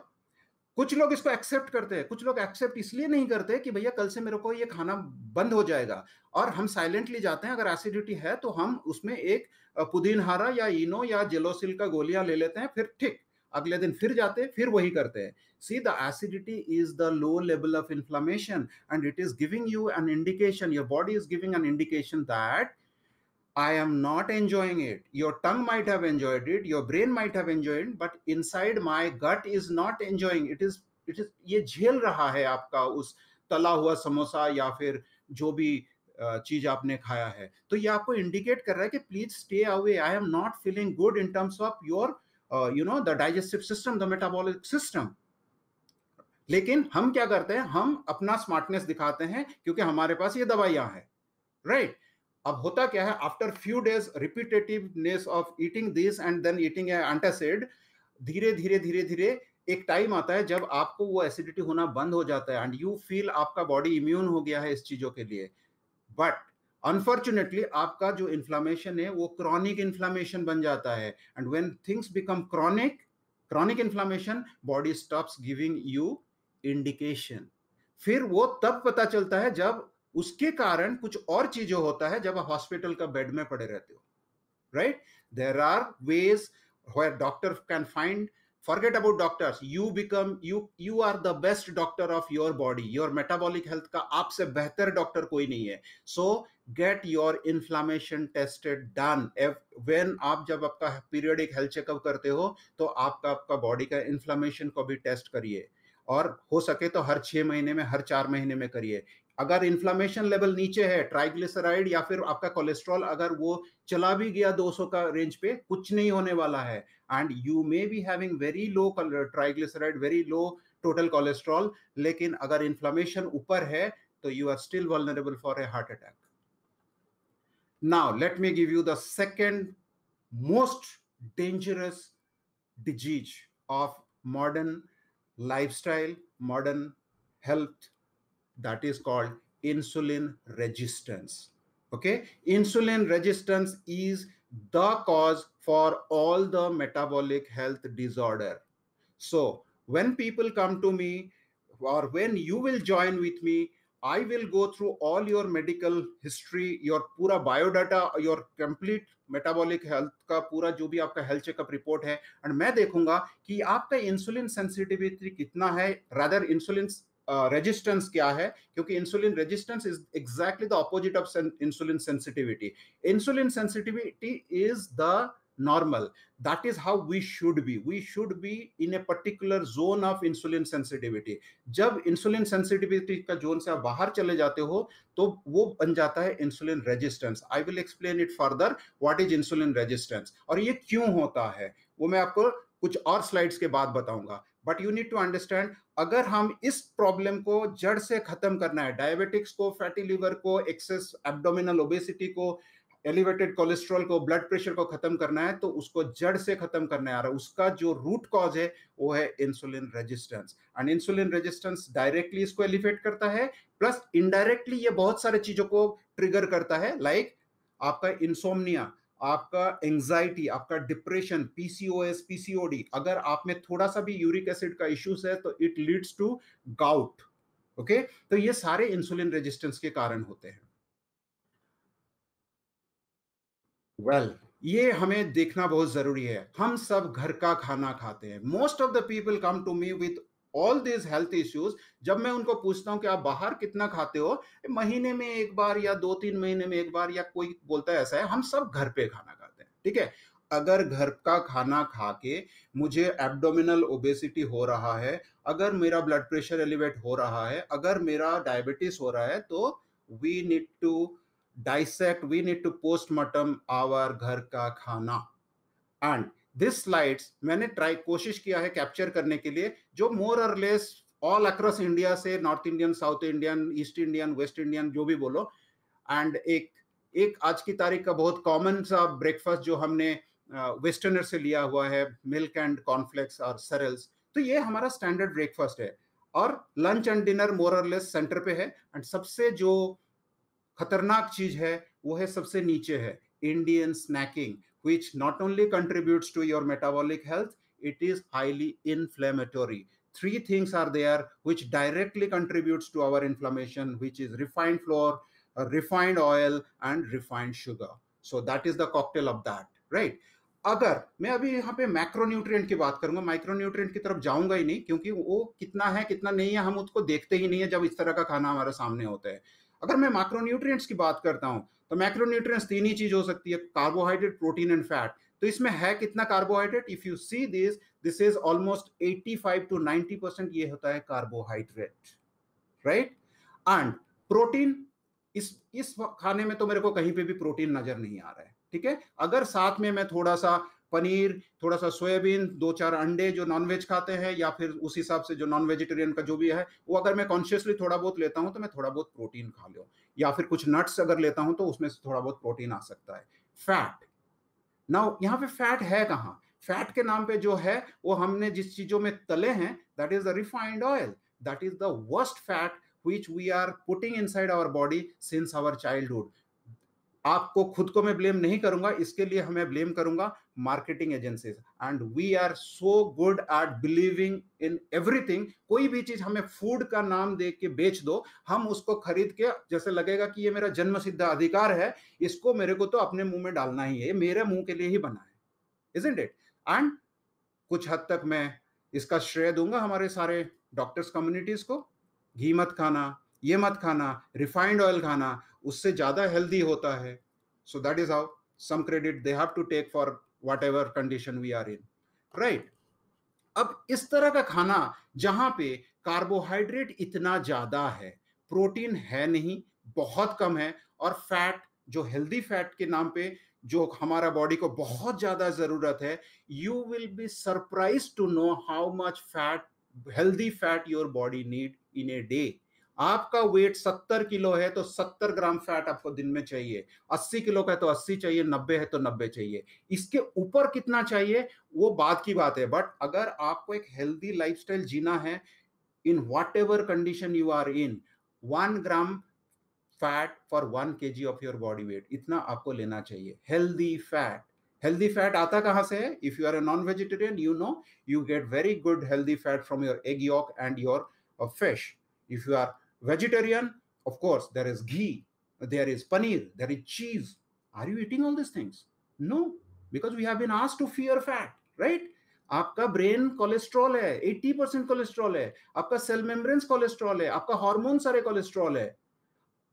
कुछ लोग इसको एक्सेप्ट करते हैं, कुछ लोग एक्सेप्ट इसलिए नहीं करते कि भैया कल से मेरे को ये खाना बंद हो जाएगा, और हम साइलेंटली जाते हैं. अगर एसिडिटी है तो हम उसमें एक पुदीनहारा या इनो या जेलोसिल का गोलियां ले लेते हैं, फिर ठीक अगले दिन फिर जाते हैं, फिर वही करते हैं. See, the acidity is the low level of inflammation, and it is giving you an indication, your body is giving an indication that I am not enjoying it. Your tongue might have enjoyed it, your brain might have enjoyed it, but inside my gut is not enjoying. It is ये झेल रहा है आपका उस तला हुआ समोसा या फिर जो भी चीज आपने खाया है. तो ये आपको इंडिकेट कर रहा है कि please stay away. I am not feeling good in terms of your the digestive system, the metabolic system. लेकिन हम क्या करते हैं, हम अपना स्मार्टनेस दिखाते हैं क्योंकि हमारे पास ये दवाइयां हैं, राइट? अब होता क्या है, after few days repetitiveness of eating this and then eating antacid, धीरे धीरे धीरे धीरे एक टाइम आता है जब आपको वो एसिडिटी होना बंद हो जाता है, एंड यू फील आपका बॉडी इम्यून हो गया है इस चीजों के लिए. बट अनफॉर्चुनेटली आपका जो इन्फ्लामेशन है वो क्रॉनिक इन्फ्लामेशन बन जाता है, and when things become chronic inflammation, body stops giving you indication. फिर वो तब पता चलता है जब उसके कारण कुछ और चीजें होता है, जब आप हॉस्पिटल का बेड में पड़े रहते हो, right? There are ways where doctor can find, forget about doctors, you are the best doctor of your body. Your metabolic health का आपसे बेहतर डॉक्टर कोई नहीं है. So get your inflammation tested done. When आप जब आपका periodic health checkup करते हो, तो आपका बॉडी का इन्फ्लामेशन को भी टेस्ट करिए, और हो सके तो हर 6 महीने में, हर 4 महीने में करिए. अगर इन्फ्लामेशन लेवल नीचे है, ट्राइग्लिसराइड या फिर आपका कोलेस्ट्रॉल अगर वो चला भी गया 200 का रेंज पे, कुछ नहीं होने वाला है. And you may be having very low triglyceride, very low total cholesterol, लेकिन अगर इन्फ्लामेशन ऊपर है तो you are still vulnerable for a heart attack. Now let me give you the second most dangerous disease of modern lifestyle, modern health, that is called insulin resistance. Okay, insulin resistance is the cause for all the metabolic health disorder. So when people come to me, or when you will join with me, I will go through all your medical history, your पूरा biodata, your complete metabolic health का पूरा जो भी आपका health checkup report है, and मैं देखूंगा कि आपका insulin sensitivity कितना है, rather insulin resistance क्या है, क्योंकि insulin resistance is exactly the opposite of insulin sensitivity. Insulin sensitivity is the normal. That is how we should be. We should be in a particular zone of insulin sensitivity. जब insulin sensitivity का zone से आप बाहर चले जाते हो तो वो बन जाता है insulin resistance. I will explain it further what is insulin resistance और ये क्यों होता है, वो मैं आपको कुछ और स्लाइड्स के बाद बताऊंगा. But you need to understand, अगर हम इस प्रॉब्लम को जड़ से खत्म करना है, डायबिटिक्स को, फैटी लिवर को, एक्सेस एब्डोमिनल ओबेसिटी को, एलिवेटेड कोलेस्ट्रॉल को, ब्लड प्रेशर को खत्म करना है, तो उसको जड़ से खत्म करना है. उसका जो रूट कॉज है वो है insulin resistance. And insulin resistance directly इसको एलिवेट करता है, प्लस इनडायरेक्टली ये बहुत सारे चीजों को ट्रिगर करता है, लाइक आपका इंसोम्निया, आपका एंजाइटी, आपका डिप्रेशन, पीसीओएस, पीसीओडी. अगर आप में थोड़ा सा भी यूरिक एसिड का इश्यूज है तो it leads to gout. Okay, तो ये सारे इंसुलिन रेजिस्टेंस के कारण होते हैं. वेल, ये हमें देखना बहुत जरूरी है. हम सब घर का खाना खाते हैं. Most of the people come to me with all this health issues, जब मैं उनको पूछता हूं कि आप बाहर कितना खाते हो, महीने में एक बार या 2-3 महीने में एक बार, या कोई बोलता है ऐसा है, हम सब घर पे खाना खाते हैं, ठीक है। अगर घर का खाना खा के मुझे एब्डोमिनल ओबेसिटी हो रहा है, अगर मेरा ब्लड प्रेशर एलिवेट हो रहा है, अगर मेरा डायबिटीज हो रहा है, तो we need to dissect, we need to postmortem our घर का खाना। एंड दिस स्लाइड्स मैंने ट्राई कोशिश किया है कैप्चर करने के लिए, जो मोर और लेस ऑल अक्रॉस इंडिया से, north Indian, south Indian, east Indian, West Indian, जो भी बोलो। एंड एक एक आज की तारीख का बहुत कॉमन सा ब्रेकफास्ट जो हमने वेस्टर्नर से लिया हुआ है, मिल्क एंड कॉर्नफ्लेक्स और सेरेल्स, तो ये हमारा स्टैंडर्ड ब्रेकफास्ट है। और लंच एंड डिनर मोर और लेस सेंटर पे है। एंड सबसे जो खतरनाक चीज है वो है सबसे नीचे है, Indian snacking, which not only contributes to your metabolic health, it is highly inflammatory. Three things are there which directly contributes to our inflammation, which is refined flour, refined oil and refined sugar. So that is the cocktail of that, right? अगर मैं अभी यहाँ पे macronutrient की बात करूंगा, micronutrient की तरफ जाऊंगा ही नहीं, क्योंकि वो कितना है कितना नहीं है हम उसको देखते ही नहीं है जब इस तरह का खाना हमारे सामने होता है। अगर मैं मैक्रोन्यूट्रिएंट्स की बात करता हूं, तो मैक्रोन्यूट्रिएंट्स तीन ही चीज हो सकती है, कार्बोहाइड्रेट, प्रोटीन एंड फैट। तो इसमें है कितना carbohydrate? If you see this is almost 85 to 90% ये होता है कार्बोहाइड्रेट, राइट। एंड प्रोटीन, इस खाने में तो मेरे को कहीं पे भी प्रोटीन नजर नहीं आ रहा है, ठीक है। अगर साथ में मैं थोड़ा सा पनीर, थोड़ा सा सोयाबीन, 2-4 अंडे जो नॉनवेज खाते हैं, या फिर उस हिसाब से जो नॉन वेजिटेरियन का जो भी है वो अगर मैं कॉन्शियसली थोड़ा बहुत लेता हूं, तो मैं थोड़ा बहुत प्रोटीन खा लूं, या फिर कुछ नट्स अगर लेता हूं तो उसमें से थोड़ा बहुत प्रोटीन आ सकता है। फैट, नाउ यहाँ पे फैट है कहाँ? फैट के नाम पे जो है वो हमने जिस चीजों में तले हैं, that is the refined oil, that is the worst fat which we are putting inside our body since our childhood. आपको खुद को मैं ब्लेम नहीं करूंगा, इसके लिए हमें ब्लेम करूंगा marketing agencies. And we are so good at believing in everything. कोई भी चीज हमें फूड का नाम दे के बेच दो, हम उसको खरीद के जैसे लगेगा कि ये मेरा जन्म सिद्ध अधिकार है, इसको मेरे को तो अपने मुंह में डालना ही है, मेरे मुंह के लिए ही बना है, इजंट इट? एंड कुछ हद तक मैं इसका श्रेय दूंगा हमारे सारे डॉक्टर्स कम्युनिटीज को। घी मत खाना, ये मत खाना, रिफाइंड ऑयल खाना, उससे ज्यादा हेल्दी होता है। So that is how some credit they have to take for whatever condition we are in, right. अब इस तरह का खाना जहां पे कार्बोहाइड्रेट इतना ज्यादा है, प्रोटीन है नहीं, बहुत कम है, और फैट जो हेल्दी फैट के नाम पे जो हमारा बॉडी को बहुत ज्यादा जरूरत है, you will be surprise to know how much fat, healthy fat your body need in a day. आपका वेट 70 किलो है तो 70 ग्राम फैट आपको दिन में चाहिए, 80 किलो का है तो 80 चाहिए, 90 है तो 90 चाहिए। इसके ऊपर कितना चाहिए वो बात की बात है, बट अगर आपको एक हेल्दी लाइफस्टाइल जीना है, in whatever condition you are in, 1 gram fat for 1 kg of your body weight, इतना आपको लेना चाहिए हेल्दी फैट। हेल्दी फैट आता कहां से है? If you are a non vegetarian, you know you get very good healthy fat from your egg yolk and your fish. If you are vegetarian, of course there is ghee, there is paneer, there is cheese. Are you eating all these things? No, because we have been asked to fear fat, right? आपका brain cholesterol है, 80% cholesterol है, आपका cell membranes cholesterol है, आपका hormone सारे cholesterol है,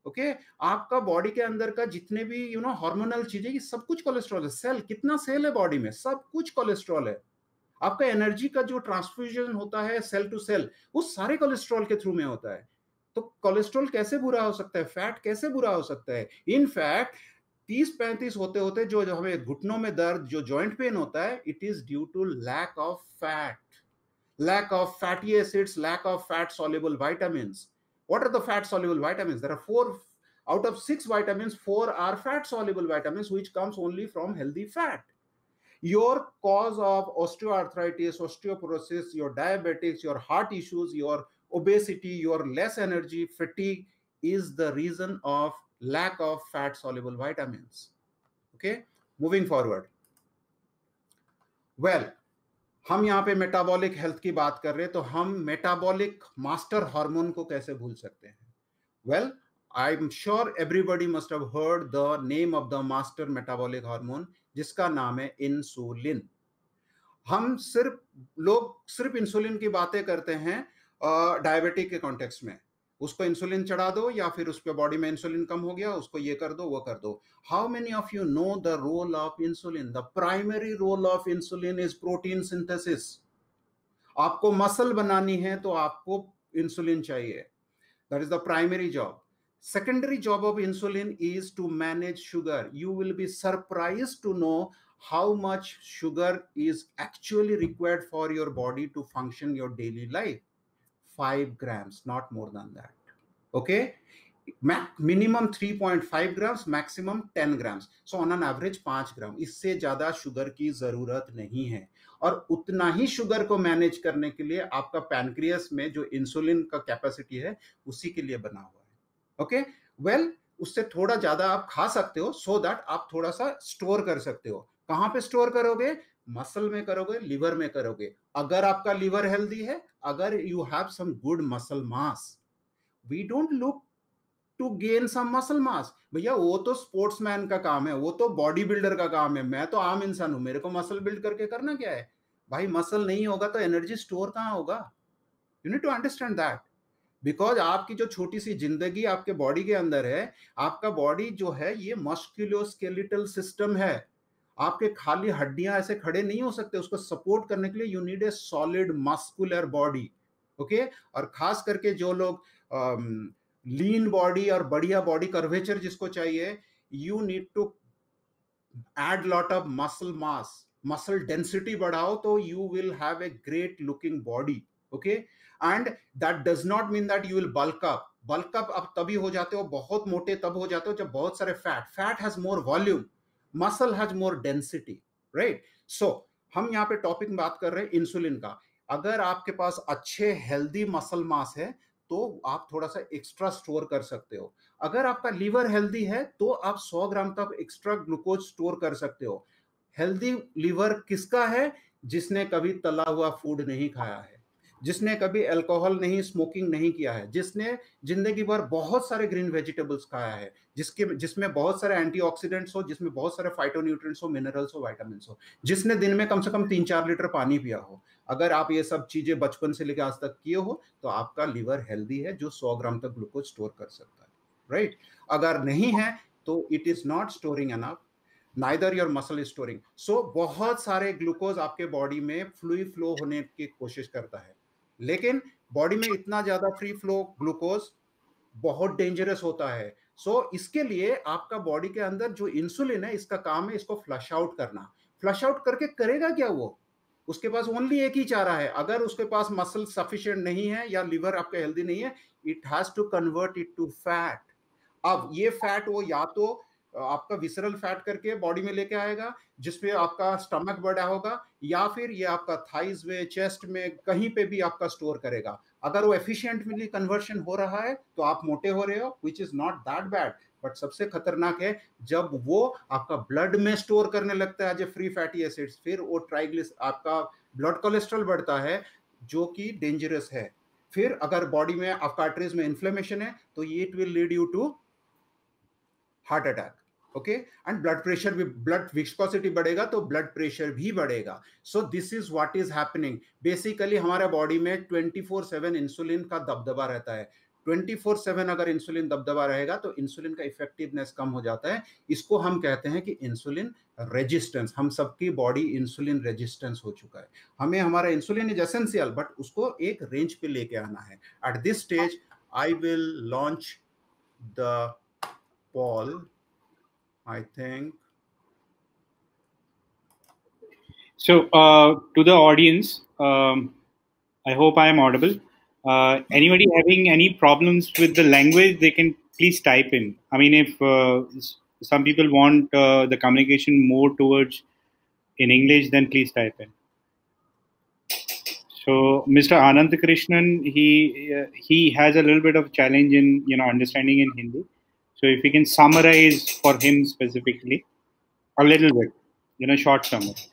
okay आपका body के अंदर का जितने भी हार्मोनल चीजें, ये सब कुछ कोलेस्ट्रॉल है। सेल, कितना सेल है बॉडी में, सब कुछ कोलेस्ट्रॉल है। आपका एनर्जी का जो ट्रांसफ्यूजन होता है सेल टू सेल, वो सारे कोलेस्ट्रॉल के थ्रू में होता है। तो कोलेस्ट्रॉल कैसे बुरा हो सकता है, फैट कैसे बुरा हो सकता है? इनफैक्ट 30-35 होते होते जो हमें घुटनों में दर्द, जो जॉइंट पेन होता है, it is due to lack of fat, lack of fatty acids, lack of fat soluble vitamins. What are the fat soluble vitamins? There are 4 out of 6 vitamins, 4 are fat soluble vitamins, which comes only from healthy fat. Your cause of osteoarthritis, osteoporosis, your diabetics, your heart issues, your obesity, your less energy, fatigue is the reason of lack of fat soluble vitamins. Okay, moving forward. Well, हम यहाँ पे metabolic health की बात कर रहे हैं, तो हम मेटाबॉलिक मास्टर हार्मोन को कैसे भूल सकते हैं? Well, I am sure everybody must have heard the name of the master metabolic hormone, जिसका नाम है इंसुलिन। लोग सिर्फ इंसुलिन की बातें करते हैं डायबिटिक के कॉन्टेक्स्ट में। उसको इंसुलिन चढ़ा दो या फिर उस पर बॉडी में इंसुलिन कम हो गया, उसको ये कर दो वो कर दो। How many of you know the role of insulin? The primary role of insulin is protein synthesis. आपको मसल बनानी है तो आपको इंसुलिन चाहिए, that is the primary job. Secondary job of insulin is to manage sugar. You will be surprised to know how much sugar is actually required for your body to function your daily life. 5 grams, not more than that. Okay? Minimum 3.5 grams, maximum 10 grams. So on an average 5 ग्राम, इससे ज्यादा sugar की जरूरत नहीं है। और उतना ही sugar को manage करने के लिए आपका पैनक्रियास में जो इंसुलिन का कैपेसिटी है उसी के लिए बना हुआ है। ओके, वेल उससे थोड़ा ज्यादा आप खा सकते हो सो दैट आप थोड़ा सा स्टोर कर सकते हो। कहां पे स्टोर करोगे? मसल में करोगे, लिवर में करोगे। अगर आपका लिवर हेल्दी है, अगर you have some good muscle mass, we don't look to gain some muscle mass. भैया वो तो स्पोर्ट्समैन का काम है, वो तो बॉडी बिल्डर का काम है। मैं तो आम इंसान हूं, मेरे को मसल बिल्ड करके करना क्या है? भाई मसल नहीं होगा तो एनर्जी स्टोर कहां होगा? You need to understand that. Because आपकी जो छोटी सी जिंदगी आपके बॉडी के अंदर है, आपका बॉडी जो है ये मस्कुलोस्केलेटल सिस्टम है। आपके खाली हड्डियां ऐसे खड़े नहीं हो सकते, उसको सपोर्ट करने के लिए you need a solid muscular body. Okay, और खास करके जो लोग लीन बॉडी और बढ़िया बॉडी कर्वेचर जिसको चाहिए, you need to add lot of muscle mass, muscle density बढ़ाओ तो you will have a great looking body. Okay, and that does not mean that you will bulk up. Bulk up आप तभी हो जाते हो, बहुत मोटे तब हो जाते हो जब बहुत सारे fat has more volume, muscle has more density, right? So हम यहाँ पे टॉपिक में बात कर रहे हैं इंसुलिन का। अगर आपके पास अच्छे हेल्दी मसल मास है तो आप थोड़ा सा एक्स्ट्रा स्टोर कर सकते हो। अगर आपका लीवर हेल्दी है तो आप 100 ग्राम तक एक्स्ट्रा ग्लूकोज स्टोर कर सकते हो। हेल्दी लीवर किसका है? जिसने कभी तला हुआ फूड नहीं खाया है, जिसने कभी अल्कोहल नहीं, स्मोकिंग नहीं किया है, जिसने जिंदगी भर बहुत सारे ग्रीन वेजिटेबल्स खाया है, जिसमें बहुत सारे एंटीऑक्सीडेंट्स हो, जिसमें बहुत सारे फाइटोन्यूट्रिएंट्स हो, मिनरल्स हो, विटामिन्स हो, जिसने दिन में कम से कम 3-4 लीटर पानी पिया हो। अगर आप ये सब चीजें बचपन से लेकर आज तक किए हो तो आपका लीवर हेल्दी है जो 100 ग्राम तक ग्लूकोज स्टोर कर सकता है, राइट? अगर नहीं है तो it is not storing enough, neither your muscle is storing. So बहुत सारे ग्लूकोज आपके बॉडी में फ्री फ्लो होने की कोशिश करता है, लेकिन बॉडी में इतना ज्यादा फ्री फ्लो ग्लूकोज बहुत डेंजरस होता है। सो इसके लिए आपका बॉडी के अंदर जो इंसुलिन है, इसका काम है इसको फ्लश आउट करना। फ्लश आउट करके करेगा क्या वो? उसके पास ओनली एक ही चारा है। अगर उसके पास मसल सफिशिएंट नहीं है या लिवर आपका हेल्दी नहीं है, it has to convert it to fat. अब ये फैट वो या तो आपका विसरल फैट करके बॉडी में लेके आएगा जिसपे आपका स्टमक बड़ा होगा, या फिर ये आपका थाइज में, चेस्ट में, कहीं पे भी आपका स्टोर करेगा। अगर वो एफिशिएंटली कन्वर्शन हो रहा है तो आप मोटे हो रहे हो, which is not that bad. But सबसे खतरनाक है जब वो आपका ब्लड में स्टोर करने लगता है as a free fatty acids, फिर वो आपका ब्लड कोलेस्ट्रॉल बढ़ता है जो कि डेंजरस है। फिर अगर बॉडी में आपका आर्टरीज में इन्फ्लेमेशन है तो ये it will lead you to heart attack. Okay, and blood pressure भी, ब्लड विस्कोसिटी बढ़ेगा तो ब्लड प्रेशर भी बढ़ेगा। So this is what is happening. Basically हमारे बॉडी में 24/7 इंसुलिन का दबदबा रहता है। 24/7 अगर इंसुलिन दबदबा रहेगा तो इंसुलिन का इफेक्टिवनेस कम हो जाता है। इसको हम कहते हैं कि इंसुलिन रेजिस्टेंस। हम सबकी बॉडी इंसुलिन रेजिस्टेंस हो चुका है। हमें हमारा इंसुलिन इज एसेंशियल, बट उसको एक रेंज पे लेके आना है। At this stage I will launch the poll, I think. So, to the audience, I hope I am audible. Anybody having any problems with the language, they can please type in. I mean, if some people want the communication more towards in English, then please type in. So, Mr. Anant Krishnan, he has a little bit of challenge in understanding in Hindi. So, if we can summarize for him specifically a little bit, short summary.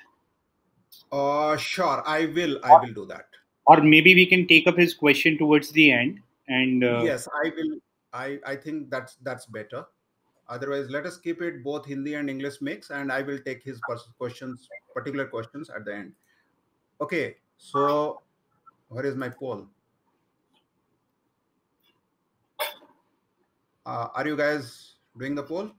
Sure, I will do that. Or maybe we can take up his question towards the end. And yes, I will. I think that's better. Otherwise, let us keep it both Hindi and English mix, and I will take his particular questions at the end. Okay, so where is my poll? Are you guys doing the poll?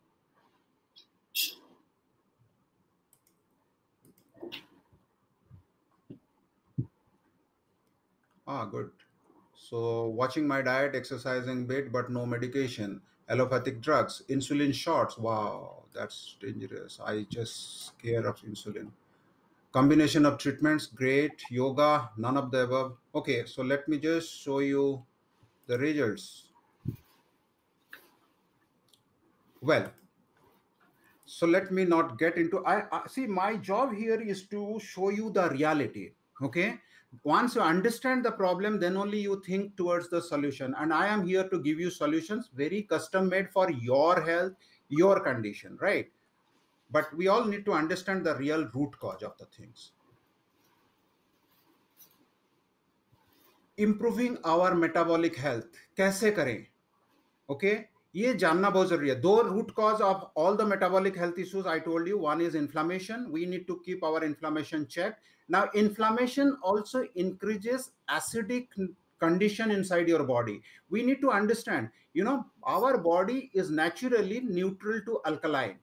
Good. So watching my diet, exercising bit, but no medication, allopathic drugs, insulin shots. Wow, that's dangerous. I just scare of insulin. Combination of treatments, great. Yoga, none of the above. Okay, so let me just show you the results. Well, so let me not get into, I see my job here is to show you the reality. Okay, once you understand the problem, then only you think towards the solution, and I am here to give you solutions very custom made for your health, your condition, right? But we all need to understand the real root cause of the things. Improving our metabolic health कैसे करें? Okay, ये जानना बहुत जरूरी है. दो root cause of all the metabolic health issues I told you. One is inflammation. We need to keep our inflammation checked. Now inflammation also increases acidic condition inside your body. We need to understand, our body is naturally neutral to alkaline.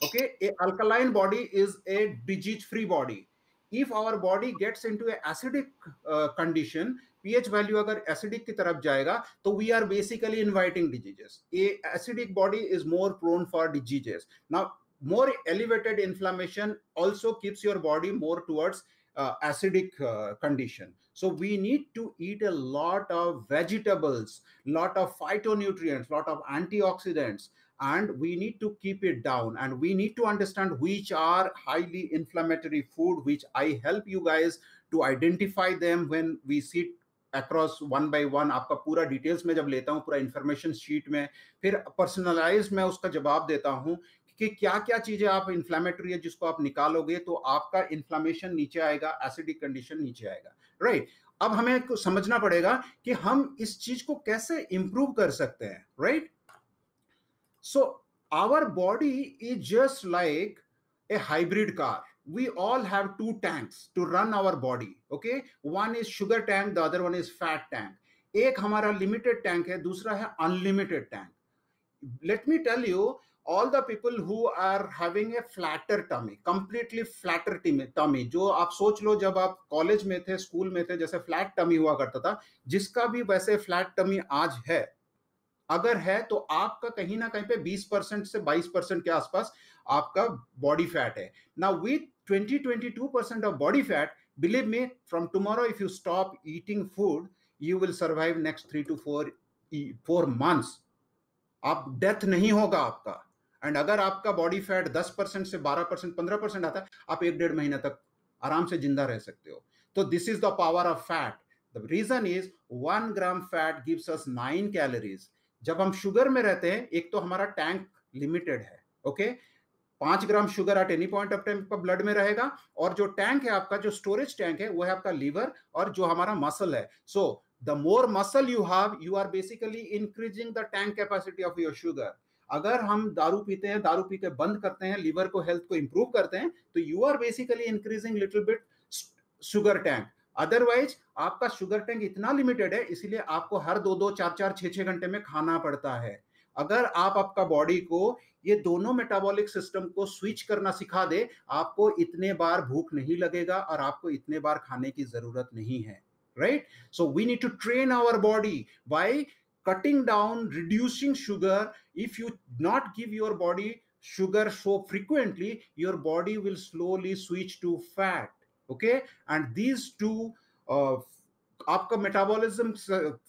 Okay, a alkaline body is a disease free body. If our body gets into a acidic condition, pH value अगर acidic की तरफ जाएगा, तो we are basically inviting diseases. A acidic body is more prone for diseases. Now, more elevated inflammation also keeps your body more towards acidic condition. So we need to eat a lot of vegetables, lot of phytonutrients, lot of antioxidants, and we need to keep it down, and we need to understand which are highly inflammatory food, which I help you guys to identify them when we sit across one by one. आपका पूरा details में जब लेता हूँ, पूरा information sheet में, फिर personalise मैं उसका जवाब देता हूँ कि क्या क्या चीजें आप इंफ्लेमेटरी है जिसको आप निकालोगे तो आपका इन्फ्लेमेशन नीचे आएगा, एसिडिक कंडीशन नीचे आएगा, राइट? अब हमें समझना पड़ेगा कि हम इस चीज को कैसे इंप्रूव कर सकते हैं, right? So our body is just like a hybrid car. We all have two tanks to run our body. Okay, one is sugar tank, the other one is fat tank. एक हमारा limited tank है, दूसरा है unlimited tank. Let me tell you, all the people who are having a flatter tummy, completely flatter tummy, जो आप सोच लो जब आप कॉलेज में थे, स्कूल में थे, जैसे फ्लैट टमी हुआ करता था, जिसका भी वैसे फ्लैट टमी आज है, अगर है तो आपका कहीं ना कहीं पे 20% से 22% के आसपास आपका बॉडी फैट है. Now with 20-22% of body fat, believe me, from tomorrow if you stop eating food, you will survive next 3 to 4 months. आप डेथ नहीं होगा आपका. एंड अगर आपका बॉडी फैट 10% से 12%, 15% आता है, आप 1-1.5 महीना तक आराम से जिंदा रह सकते हो. तो this is the power of fat. The reason is 1 gram fat gives us 9 calories. जब हम शुगर में रहते हैं, एक तो हमारा टैंक लिमिटेड है. Okay, 5 gram sugar at any point of time का ब्लड में रहेगा, और जो टैंक है आपका, जो स्टोरेज टैंक है, वो है आपका लीवर और जो हमारा मसल है. So the more muscle you have, you are basically increasing the tank capacity of your sugar. अगर हम दारू पीते हैं, दारू पी के बंद करते हैं, लीवर को, हेल्थ को इंप्रूव करते हैं, तो you are basically increasing little bit sugar tank. Otherwise आपका शुगर टैंक इतना लिमिटेड है, इसीलिए आपको हर 2-2, 4-4, 6-6 घंटे में खाना पड़ता है. अगर आप आपका बॉडी को ये दोनों मेटाबॉलिक सिस्टम को स्विच करना सिखा दे, आपको इतने बार भूख नहीं लगेगा और आपको इतने बार खाने की जरूरत नहीं है, right? So we need to train our body by cutting down, reducing sugar. If you not give your body sugar so frequently, your body will slowly switch to fat. Okay, and these two आपका metabolism,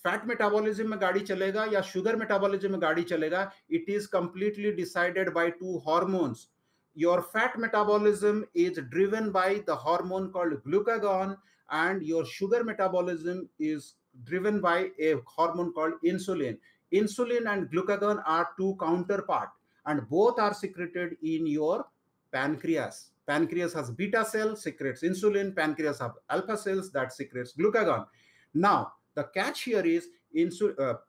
fat metabolism में गाड़ी चलेगा या sugar metabolism में गाड़ी चलेगा, it is completely decided by 2 hormones. Your fat metabolism is driven by the hormone called glucagon, and your sugar metabolism is driven by a hormone called insulin. Insulin and glucagon are two counterpart, and both are secreted in your pancreas. Pancreas has beta cells, secretes insulin. Pancreas have alpha cells that secretes glucagon. Now, the catch here is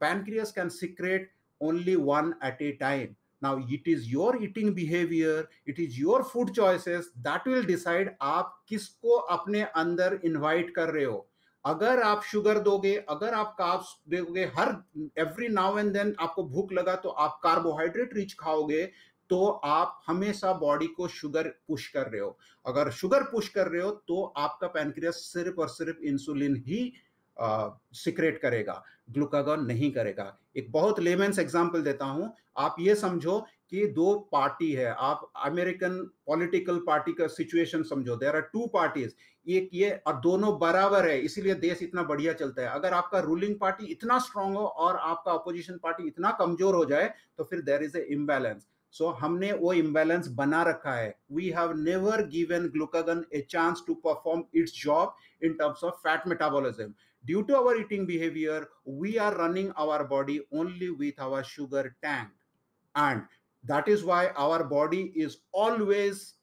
pancreas can secrete only one at a time. Now it is your eating behavior, it is your food choices that will decide आप किसको अपने अंदर invite कर रहे हो. अगर आप sugar दोगे, अगर आप कार्ब्स दोगे, हर एवरी नाउ एंड देन आपको भूख लगा तो आप कार्बोहाइड्रेट रिच खाओगे, तो आप हमेशा बॉडी को शुगर पुश कर रहे हो. अगर शुगर पुश कर रहे हो तो आपका पैनक्रियास सिर्फ और सिर्फ इंसुलिन ही सिक्रेट करेगा, ग्लूकागॉन नहीं करेगा. एक बहुत लेमेंस एग्जांपल देता हूं. आप ये समझो कि दो पार्टी है, आप अमेरिकन पॉलिटिकल पार्टी का सिचुएशन समझो. देयर आर टू पार्टीज, एक ये और दोनों बराबर है, इसीलिए देश इतना बढ़िया चलता है. अगर आपका रूलिंग पार्टी इतना स्ट्रांग हो और आपका अपोजिशन पार्टी इतना कमजोर हो जाए तो फिर there is a imbalance. So हमने वो इम्बैलेंस बना रखा है. We have never given glucagon a chance to perform its job in terms of fat metabolism. Due to our eating behavior, we are running our body only with our sugar tank. And that is why our body is always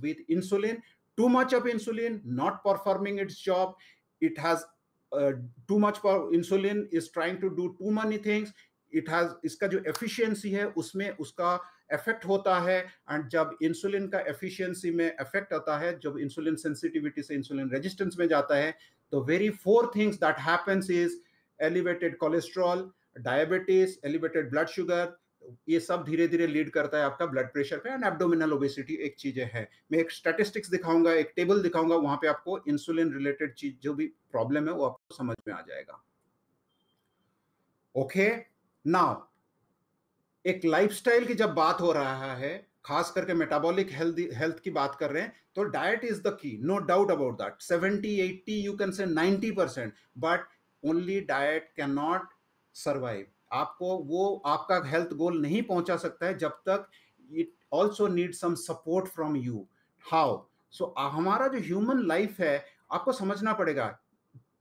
with insulin. Too much of insulin, not performing its job. It has too much insulin is trying to do too many things. It has, इसका जो efficiency है उसमें उसका effect होता है. And जब insulin का efficiency में इफेक्ट आता है, जब इंसुलिन सेंसिटिविटी से इंसुलिन रेजिस्टेंस में जाता है, तो very 4 things that happens is elevated cholesterol, diabetes, elevated blood sugar. ये सब धीरे धीरे लीड करता है आपका ब्लड प्रेशर पे. एंड एब्डोमिनल ओबेसिटी एक चीजें है. मैं एक स्टैटिस्टिक्स दिखाऊंगा, एक टेबल दिखाऊंगा, वहां पे आपको इंसुलिन रिलेटेड चीज जो भी प्रॉब्लम है वो आपको समझ में आ जाएगा. ओके, नाउ एक लाइफस्टाइल की जब बात हो रहा है, खास करके मेटाबॉलिक हेल्थ की बात कर रहे हैं, तो diet is the key, no doubt about that. 70-80 you can say 90%, but only diet can not survive. आपको वो आपका हेल्थ गोल नहीं पहुंचा सकता है जब तक it also need some support from you. How? So हमारा जो ह्यूमन लाइफ है, आपको समझना पड़ेगा.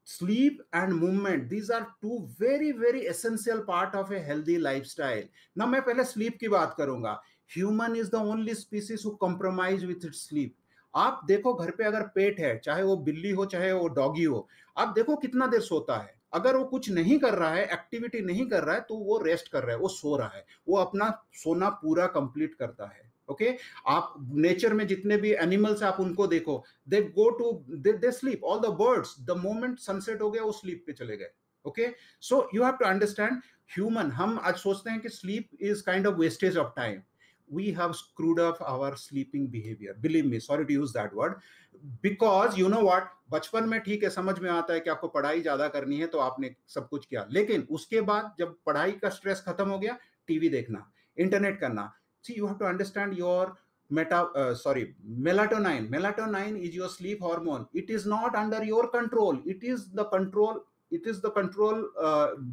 Sleep and movement, these are two very essential part of a healthy lifestyle. Now मैं पहले sleep की बात करूंगा. Human is the only species who compromise with its sleep. आप देखो घर पे अगर पेट है, चाहे वो बिल्ली हो चाहे वो डॉगी हो, आप देखो कितना देर सोता है. अगर वो कुछ नहीं कर रहा है, एक्टिविटी नहीं कर रहा है, तो वो रेस्ट कर रहा है, वो सो रहा है, वो अपना सोना पूरा कंप्लीट करता है. ओके, आप नेचर में जितने भी एनिमल्स आप उनको देखो, they go to the sleep. All the birds the moment sunset हो गया वो स्लीप पे चले गए. Okay, so you have to understand human. हम आज सोचते हैं कि sleep is kind of wastage of time. we have screwed up our sleeping behavior. Believe me, sorry to use that word, because you know what, बचपन में ठीक है, समझ में आता है कि आपको पढ़ाई ज्यादा करनी है तो आपने सब कुछ किया, लेकिन उसके बाद जब पढ़ाई का स्ट्रेस खत्म हो गया, टीवी देखना, इंटरनेट करना. See, you have to understand your melatonin. Melatonin is your sleep hormone. It is not under your control. It is the control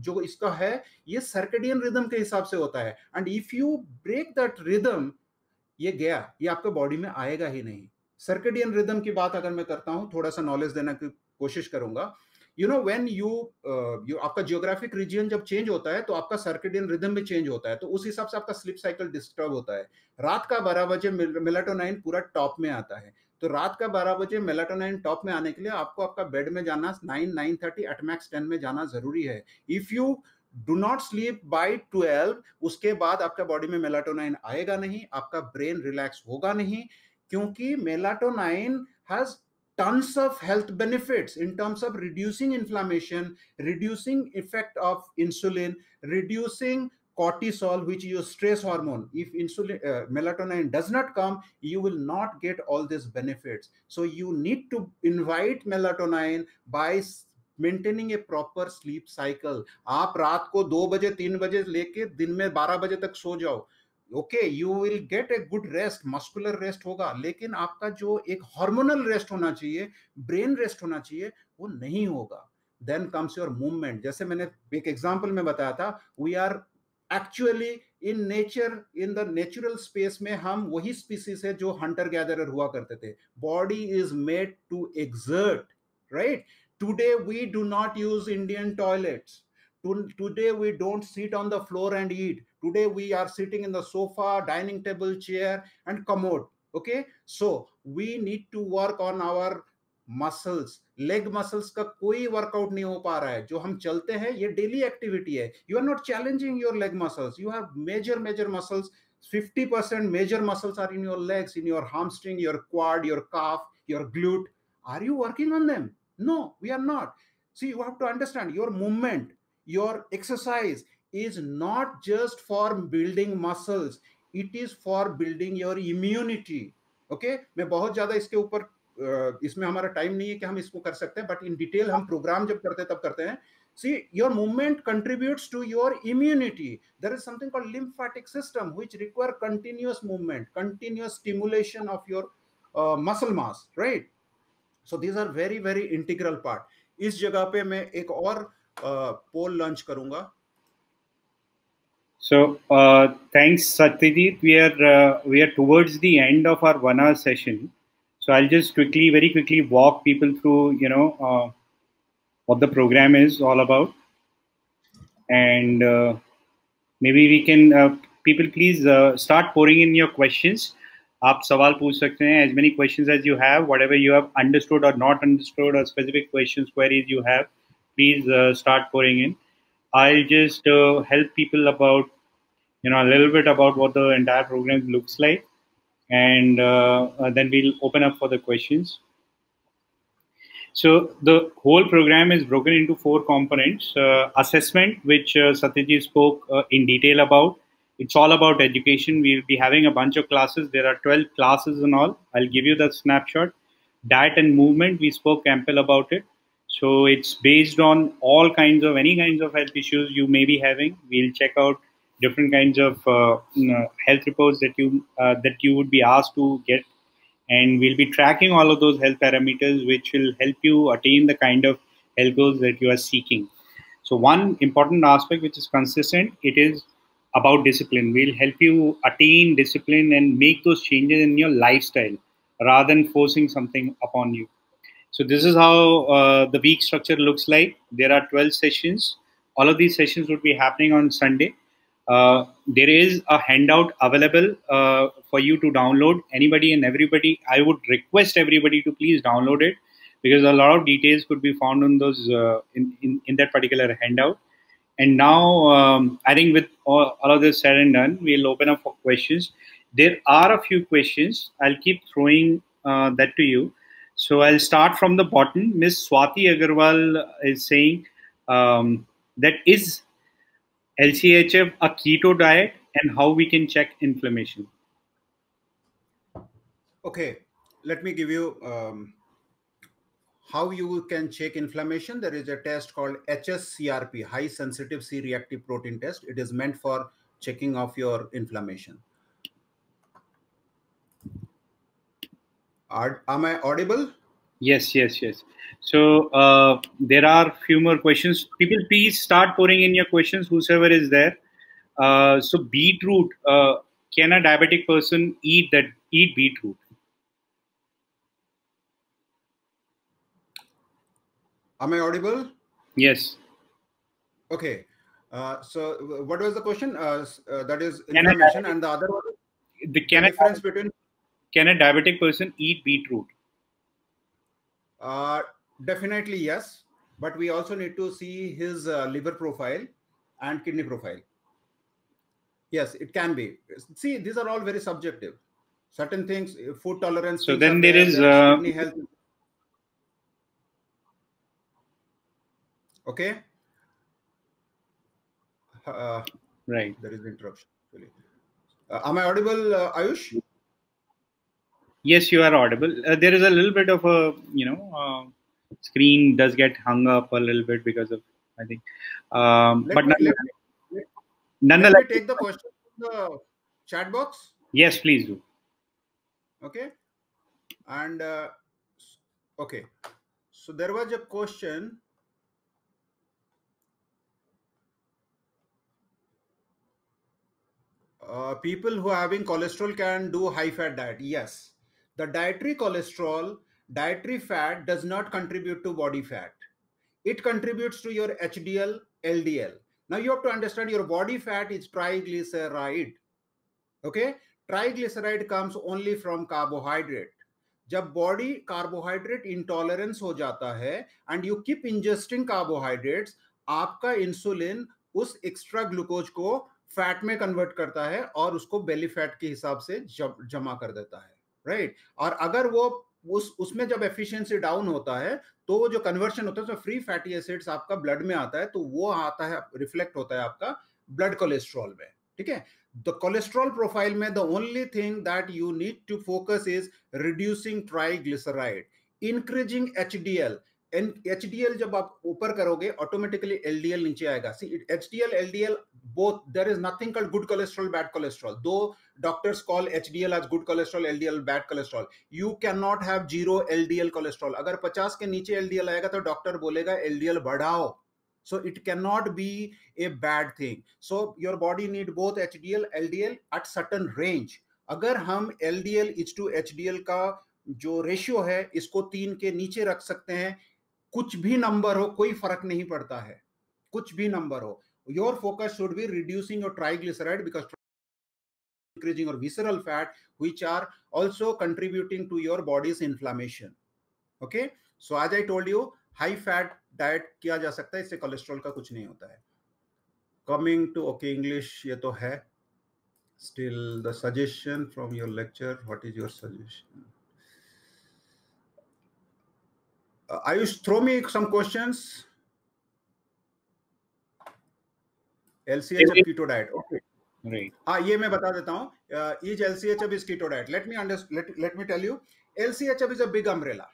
जो इसका है, ये सर्केडियन रिदम के हिसाब से होता है. And if you break that rhythm, ये गया, ये आपके बॉडी में आएगा ही नहीं. सर्केडियन रिदम की बात अगर मैं करता हूं, थोड़ा सा नॉलेज देने की कोशिश करूंगा. यू नो व्हेन यू आपका जियोग्राफिक रीजन जब चेंज होता है तो आपका सर्केडियन रिदम भी चेंज होता है, तो उस हिसाब से आपका स्लीप साइकिल डिस्टर्ब होता है. रात का 12 बजे मेलाटोनाइन पूरा टॉप में आता है, तो रात का 12 बजे मेलाटोनाइन टॉप में आने के लिए आपको आपका बेड में जाना 9-9:30 एट मैक्स 10 में जाना जरूरी है. If you do not sleep by 12, उसके बाद आपका बॉडी में मेलाटोनाइन आएगा नहीं, आपका ब्रेन रिलैक्स होगा नहीं, क्योंकि मेलाटोनाइन has tons of health benefits in terms of reducing inflammation, reducing effect of insulin, reducing cortisol, which is your stress hormone. If melatonin does not come, you will not get all these benefits. So you need to invite melatonin by maintaining a proper sleep cycle. आप रात को 2 बजे 3 बजे लेके दिन में 12 बजे तक सो जाओ, okay, you will get a good rest, muscular rest होगा, लेकिन आपका जो एक हार्मोनल रेस्ट होना चाहिए, ब्रेन रेस्ट होना चाहिए, वो नहीं होगा. Then comes your movement. जैसे मैंने एक एग्जांपल में बताया था, we are actually in nature, in the natural space में हम वही स्पीसीज है जो हंटर गैदरर हुआ करते थे. Body is made to exert, right? Today we do not use Indian toilets. Today we don't sit on the floor and eat. Today we are sitting in the sofa, dining table, chair and commode. Okay, so we need to work on our muscles, leg muscles का कोई workout नहीं हो पा रहा है. जो हम चलते हैं ये डेली एक्टिविटी है. You are not challenging your leg muscles. You have major muscles. 50% major muscles are in your legs, in your hamstring, your quad, your calf, your glute. Are you working on them? No, we are not. See, you have to understand your movement, your exercise is not just for building muscles, it is for building your immunity. Okay, मैं बहुत ज्यादा इसके ऊपर इसमें हमारा time नहीं है कि हम इसको कर सकते हैं, बट इन डिटेल हम प्रोग्राम जब करते हैं तब करते हैं. See, your movement contributes to your immunity. There is something called lymphatic system which require continuous movement, continuous stimulation of your muscle mass, right? So these are very integral part. इस जगह पे मैं एक और पोल लॉन्च करूंगा. So thanks, Satyajit. We are towards the end of our 1 hour session. So I'll just very quickly walk people through what the program is all about, and maybe we can people please start pouring in your questions. आप सवाल पूछ सकते हैं, as many questions as you have, whatever you have understood or not understood, or specific questions, queries you have, please start pouring in. I'll just help people about a little bit about what the entire program looks like, and then we'll open up for the questions. So the whole program is broken into 4 components. Assessment, which Satyajit spoke in detail about. It's all about education. We'll be having a bunch of classes. There are 12 classes in all. I'll give you the snapshot. Diet and movement, we spoke ample about it. So it's based on any kinds of health issues you may be having. We'll check out different kinds of health reports that you would be asked to get, and we'll be tracking all of those health parameters, which will help you attain the kind of health goals that you are seeking. So one important aspect which is consistent, it is about discipline. We'll help you attain discipline and make those changes in your lifestyle rather than forcing something upon you. So this is how the week structure looks like. There are 12 sessions. All of these sessions would be happening on Sunday. There is a handout available for you to download. Anybody and everybody, I would request everybody to please download it, because a lot of details could be found on those in that particular handout. And now, I think with all of this said and done, we'll open up for questions. There are a few questions. I'll keep throwing that to you. So I'll start from the bottom. Miss Swati Agarwal is saying that is LCHF a keto diet, and how we can check inflammation? Okay, let me give you how you can check inflammation. There is a test called HSCRP, high sensitive C-reactive protein test. It is meant for checking of your inflammation. Am I audible? Yes. So there are few more questions. People, please start pouring in your questions, whosoever is there. So beetroot, can a diabetic person eat beetroot? Am I audible? Yes. Okay. So what was the question? That is inflammation, and the other one, the difference between. Can a diabetic person eat beetroot? Definitely yes, but we also need to see his liver profile and kidney profile. Yes, it can be. See, these are all very subjective. Certain things, food tolerance. So then there is kidney health. Okay. Right. There is interruption. Am I audible, Ayush? Yes, you are audible. There is a little bit of a screen does get hung up a little bit because of, I think. Nonetheless, let me take the question from the chat box. Yes, please do. Okay. And okay. So there was a question. People who are having cholesterol can do high fat diet. Yes. The dietary cholesterol, dietary fat does not contribute to body fat. It contributes to your HDL, LDL. Now you have to understand your body fat is triglyceride. Okay. Triglyceride comes only from carbohydrate. जब body carbohydrate intolerance हो जाता है and you keep ingesting carbohydrates, आपका insulin उस extra glucose को fat में convert करता है और उसको बेली फैट के हिसाब से जमा कर देता है, राइट। और अगर वो उसमें जब एफिशिएंसी डाउन होता है तो वो जो कन्वर्शन होता है, तो फ्री फैटी एसिड्स आपका ब्लड में आता है, तो वो आता है, रिफ्लेक्ट होता है आपका ब्लड कोलेस्ट्रॉल में, ठीक है। द कोलेस्ट्रॉल प्रोफाइल में the only thing that you need to focus is reducing triglyceride, increasing HDL. HDL जब आप ऊपर करोगे ऑटोमेटिकली एलडीएल नीचे आएगा। See HDL LDL both, there is nothing called good cholesterol bad cholesterol, though doctors call HDL as good cholesterol, LDL bad cholesterol. You can not have zero LDL cholesterol. अगर 50 के नीचे LDL आएगा तो doctor बोलेगा LDL बढ़ाओ। So it cannot be a bad thing. So your body need both HDL, LDL at certain range. अगर हम LDL is to HDL का जो रेशियो है इसको 3 के नीचे रख सकते हैं, कुछ भी नंबर हो कोई फर्क नहीं पड़ता है, कुछ भी नंबर हो। Your focus should be reducing your triglyceride because increasing your visceral fat, which are also contributing to your body's inflammation. Okay, so as I told you, high fat diet किया जा सकता है, इससे कोलेस्ट्रॉल का कुछ नहीं होता है। कमिंग टू ओके इंग्लिश, ये तो है। Still the suggestion from your lecture, what is your suggestion? Ayush, throw me some questions. LCHF keto diet, okay right. हाँ, ये मैं बता देता हूँ। Is LCHF is keto diet? Let me tell you, LCHF is a big umbrella,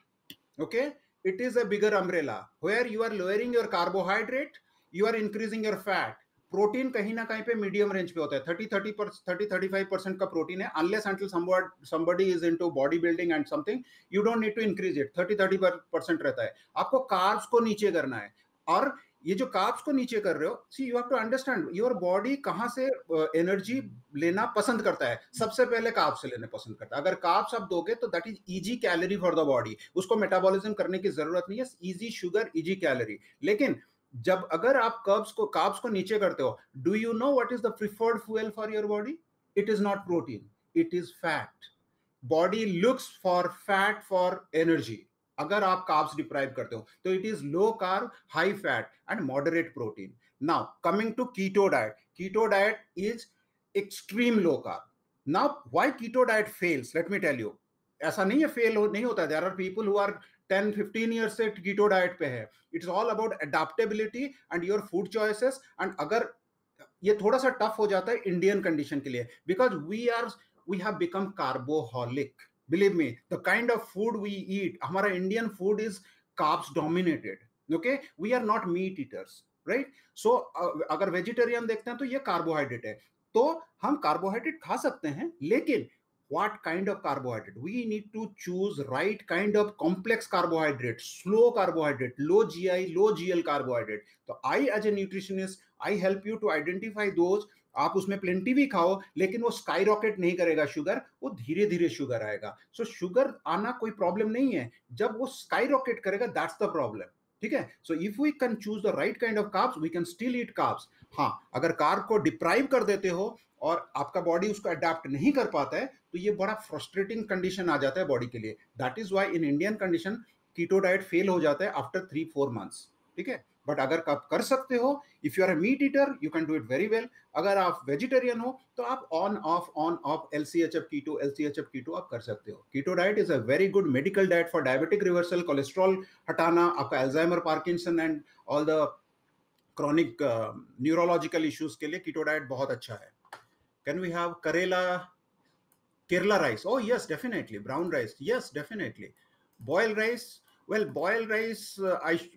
okay? It is a bigger umbrella where you are lowering your carbohydrate, you are increasing your fat. Protein कहीं ना कहीं पे medium range पे होता है, 30-35% का protein है, unless until somebody is into body building and something, you don't need to increase it, 30-30% रहता है। आपको कार्ब्स को नीचे करना है, और ये जो कार्ब्स को नीचे कर रहे हो, see you have to understand your body कहाँ से एनर्जी लेना पसंद करता है। सबसे पहले कार्ब्स से लेने पसंद करता है। अगर कार्ब्स आप दोगे तो that is easy calorie for the body, उसको मेटाबॉलिज्म करने की जरूरत नहीं है, इजी शुगर इजी कैलोरी। लेकिन जब अगर आप कार्ब्स को नीचे करते हो, do you know what is the preferred fuel for your body? It is not protein, it is fat. Body looks for fat for energy. अगर आप कार्ब्स डिप्राइव करते हो तो it is low carb, high fat and moderate protein. Now coming to keto diet, keto diet is extreme low carb. Now why keto diet fails, let me tell you. ऐसा नहीं है fail नहीं होता है, there are people who are 10-15 years से keto diet पे है। It's all about adaptability and your food choices. And अगर ये थोड़ा सा टफ हो जाता है इंडियन कंडीशन के लिए, because we have become carboholic. Believe me, the kind of food we eat, हमारा Indian food is carbs dominated. Okay, we are not meat eaters, right? So अगर वेजिटेरियन देखते हैं तो ये कार्बोहाइड्रेट है, तो हम कार्बोहाइड्रेट खा सकते हैं, लेकिन what kind of carbohydrate? We need to choose right kind of complex carbohydrate, slow carbohydrate, low GI, low GL carbohydrate. So I as a nutritionist, I help you to identify those. आप उसमें plenty भी खाओ, लेकिन वो sky rocket नहीं करेगा sugar, वो धीरे धीरे शुगर आएगा। सो शुगर आना कोई प्रॉब्लम नहीं है, जब वो स्काई रॉकेट करेगा दैट्स द प्रॉब्लम, ठीक है। So if we can choose the right kind of carbs, we can still eat carbs. हाँ, अगर कार्ब को डिप्राइव कर देते हो और आपका बॉडी उसको अडेप्ट नहीं कर पाता है, तो ये बड़ा फ्रस्ट्रेटिंग कंडीशन आ जाता है बॉडी के लिए। That is why in Indian condition keto diet fail हो जाता है आफ्टर 3-4 मंथ्स, ठीक है। बट अगर आप कर सकते हो, if you are a meat eater, you can do it very well. अगर आप वेजिटेरियन हो तो आप ऑन ऑफ LCHF कीटो आप कर सकते हो। Keto diet is a very good medical diet for diabetic reversal, cholesterol हटाना, आपका Alzheimer, Parkinson and all the chronic neurological issues के लिए कीटो डाइट बहुत अच्छा है। Can we have Kerala rice? Oh yes, definitely. Brown rice? Yes, definitely. Boiled rice? Well, boiled rice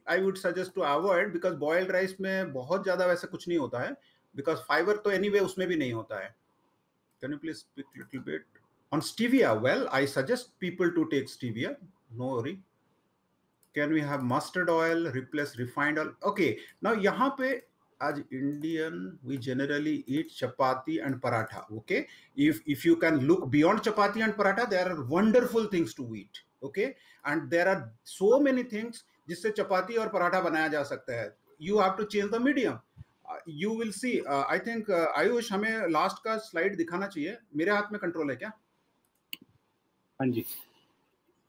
I would suggest to avoid, because boiled rice में बहुत ज़्यादा वैसे कुछ नहीं होता है, because fiber तो anyway उसमें भी नहीं होता है। Can you please speak little bit on stevia? Well, I suggest people to take stevia. No worry. Can we have mustard oil replace refined oil? Okay. Now यहाँ पे as Indian, we generally eat chapati and paratha. Okay, if you can look beyond chapati and paratha, there are wonderful things to eat. Okay, and there are so many things जिससे चपाती और पराठा बनाया जा सकता है. You have to change the medium. You will see. I think Ayush हमें last का slide दिखाना चाहिए. मेरे हाथ में कंट्रोल है क्या? हाँ जी.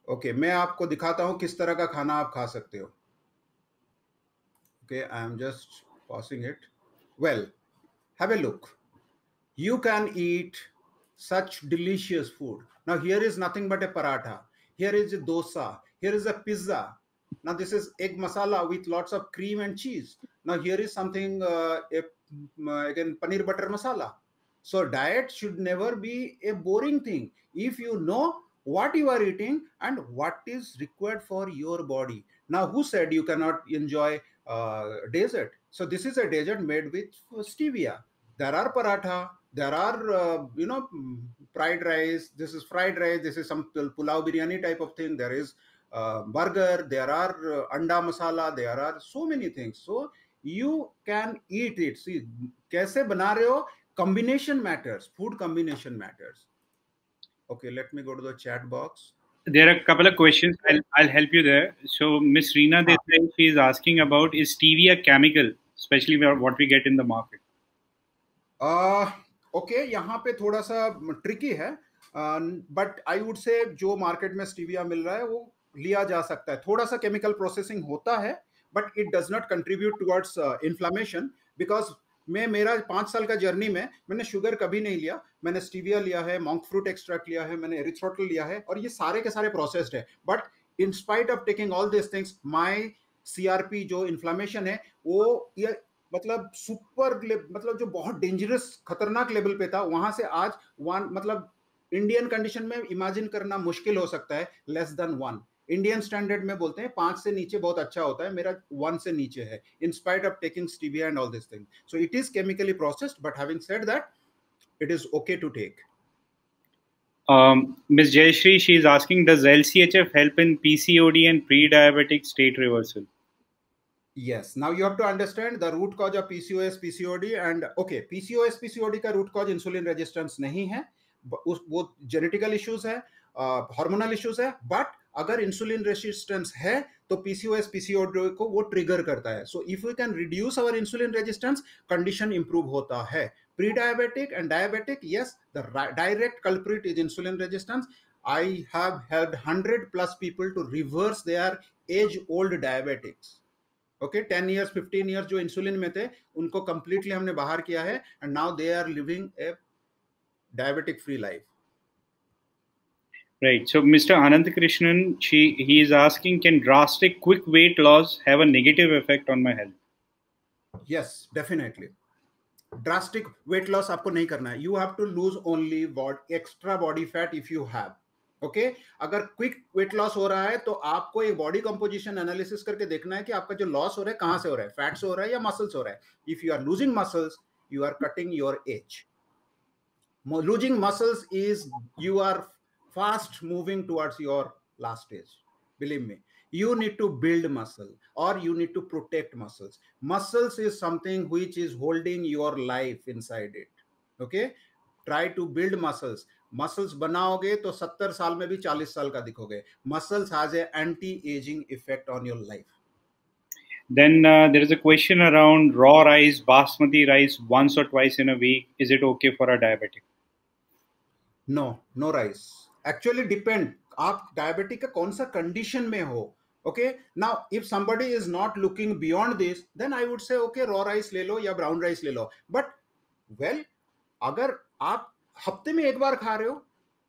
ओके, मैं आपको दिखाता हूं किस तरह का खाना आप खा सकते हो. Okay, I am just pausing it. Well, have a look. You can eat such delicious food. Now, here is nothing but a paratha. Here is a dosa. Here is a pizza. Now, this is egg masala with lots of cream and cheese. Now, here is something, again, paneer butter masala. So, diet should never be a boring thing. If you know what you are eating and what is required for your body. Now, who said you cannot enjoy dessert? So, this is a dessert made with stevia. There are paratha, there are fried rice. This is fried rice. This is some pulao biryani type of thing. There is burger. There are anda masala. There are so many things. So you can eat it. See, कैसे बना रहे हो? Combination matters. Food combination matters. Okay, let me go to the chat box. There are a couple of questions. I'll help you there. So Miss Reena Desai, she is asking about, is stevia chemical, especially what we get in the market? Okay, यहाँ पे थोड़ा सा tricky है, but I would say जो market में stevia मिल रहा है वो लिया जा सकता है. थोड़ा सा केमिकल प्रोसेसिंग होता है, but it does not contribute towards inflammation. Because मेरा 5 साल का जर्नी में मैंने शुगर कभी नहीं लिया. मैंने स्टीविया लिया है, मॉन्क फ्रूट एक्सट्रैक्ट लिया है, मैंने एरिथ्रोटल लिया है, और ये सारे के सारे प्रोसेस्ड है. But in spite of taking all this things, my CRP जो इन्फ्लामेशन है वो ये मतलब सुपर, मतलब जो बहुत डेंजरस खतरनाक लेवल पे था, वहां से आज वन, मतलब इंडियन कंडीशन में इमेजिन करना मुश्किल हो सकता है. लेस देन 1 इंडियन स्टैंडर्ड में बोलते हैं 5 से नीचे बहुत अच्छा होता है. मेरा 1 से नीचे है, in spite of taking stevia and all this thing. So it is chemically processed, but having said that, it is okay to take. Ms. Jayashree, she is asking, does LCHF help in PCOD and pre-diabetic state reversal? Yes. Now you have to understand the root cause of PCOS, PCOD, and okay, PCOS, PCOD का root cause insulin resistance नहीं है, वो genetical issues है, hormonal issues है. But अगर insulin resistance है तो PCOS, PCOD को वो ट्रिगर करता है. So if we can reduce our insulin resistance, condition improve होता है. Pre-diabetic and diabetic, yes, the direct culprit is insulin resistance. I have helped 100 plus people to reverse their age-old diabetics. Okay, 10 years 15 years जो insulin में थे उनको completely हमने बाहर किया है, and now they are living a diabetic free life. Right. So Mr. Anant Krishnan, he is asking, can drastic quick weight loss have a negative effect on my health? Yes, definitely. Drastic weight loss आपको नहीं करना है. You have to lose only extra body fat if you have. Okay, अगर quick weight loss हो रहा है तो आपको एक बॉडी कंपोजिशन एनालिसिस करके देखना है कि आपका जो लॉस हो रहा है कहां से हो रहा है, फैट से हो रहा है या मसल्स हो रहा है. If you are losing muscles, you are cutting your age. Losing muscles is you are fast moving towards your last age. Believe me, you need to build muscle or you need to protect muscles. Muscles is something which is holding your life inside it. Okay, try to build muscles. Muscles बनाओगे तो 70 साल में भी 40 साल का दिखोगे. Muscles has a anti aging effect on your life. Then there is a question around raw rice, basmati rice, once or twice in a week. Is it okay for a diabetic? No, no rice. Actually depend, आप diabetic का कौन सा condition में हो. Okay, now if somebody is not looking beyond this, then I would say okay, raw rice ले लो या brown rice ले लो. But well, अगर आप हफ्ते में एक बार खा रहे हो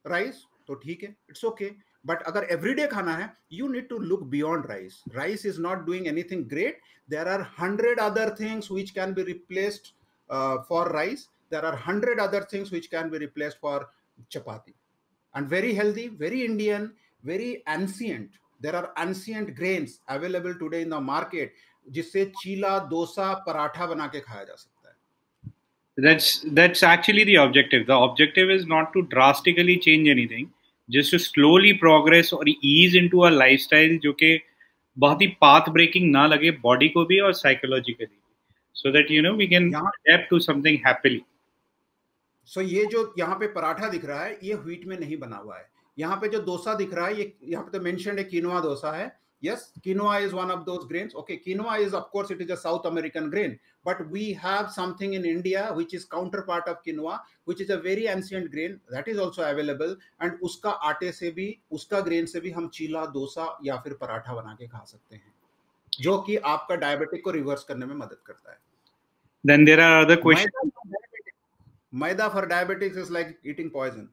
राइस तो ठीक है, इट्स ओके. बट अगर एवरीडे खाना है, you need to look beyond rice. Rice is not doing anything great. There are 100 other things which can be replaced for rice. There are 100 other things which can be replaced for chapati. And very healthy, very Indian, very ancient. There are ancient grains available today in the market जिससे चीला, डोसा, पराठा बना के खाया जा सकता है. That's actually the objective. The objective is not to drastically change anything, just to slowly progress or ease into a lifestyle जो कि बहुत ही path breaking ना लगे body को भी और psychologically, so that we can adapt to something happily. So ये जो यहाँ पे पराठा दिख रहा है ये व्हीट में नहीं बना हुआ है. यहाँ पे जो डोसा दिख रहा है, ये यहाँ पे तो मेंशन्ड है, कीनोआ डोसा है. Yes, quinoa is one of those grains. Okay, quinoa is, of course, it is a South American grain, but we have something in India which is counterpart of quinoa, which is a very ancient grain that is also available. And उसका आटे से भी, उसका grain से भी हम चीला, डोसा या फिर पराठा बना के खा सकते हैं, जो कि आपका डायबिटिक को रिवर्स करने में मदद करता है. Then there are other questions. Maida for diabetics is like eating poison.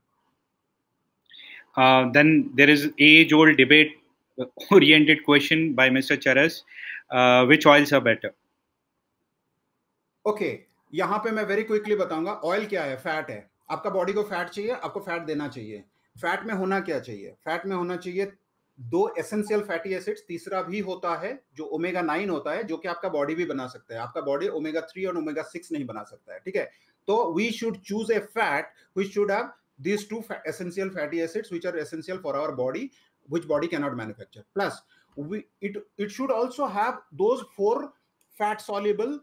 Then there is age-old debate-oriented question by Mr. Charas. Which oils are better? Okay, यहाँ पे मैं वेरी क्विकली बताऊंगा. ऑयल क्या है? फैट है. आपका बॉडी को fat चाहिए, आपको फैट देना चाहिए. फैट में होना क्या चाहिए? फैट में होना चाहिए 2 एसेंशियल फैटी एसिड्स. तीसरा भी होता है जो ओमेगा 9 होता है, जो कि आपका बॉडी भी बना सकता है. आपका बॉडी ओमेगा 3 और ओमेगा 6 नहीं बना सकता है. ठीक है, तो we should choose a fat which should have these 2 essential fatty acids which are essential for our body, which body cannot manufacture. Plus it should also have those 4 fat soluble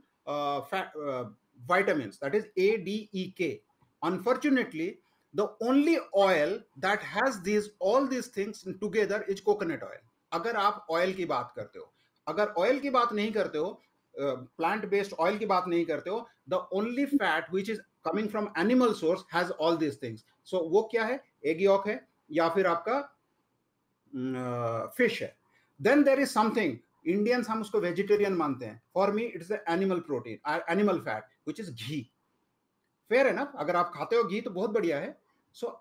vitamins, that is A, D, E, K. Unfortunately, the only oil that has all these things together is coconut oil. अगर आप oil की बात करते हो, अगर oil की बात नहीं करते हो, प्लांट बेस्ड ऑयल की बात नहीं करते हो, the only fat which is coming from animal source has all this things. So वो क्या है? एग यॉक है या फिर आपका फिश है. Then there is something, Indians हम उसको वेजिटेरियन मानते हैं. For me it's animal protein, animal fat which is ghee. Fair है ना? अगर आप खाते हो घी तो बहुत बढ़िया है. सो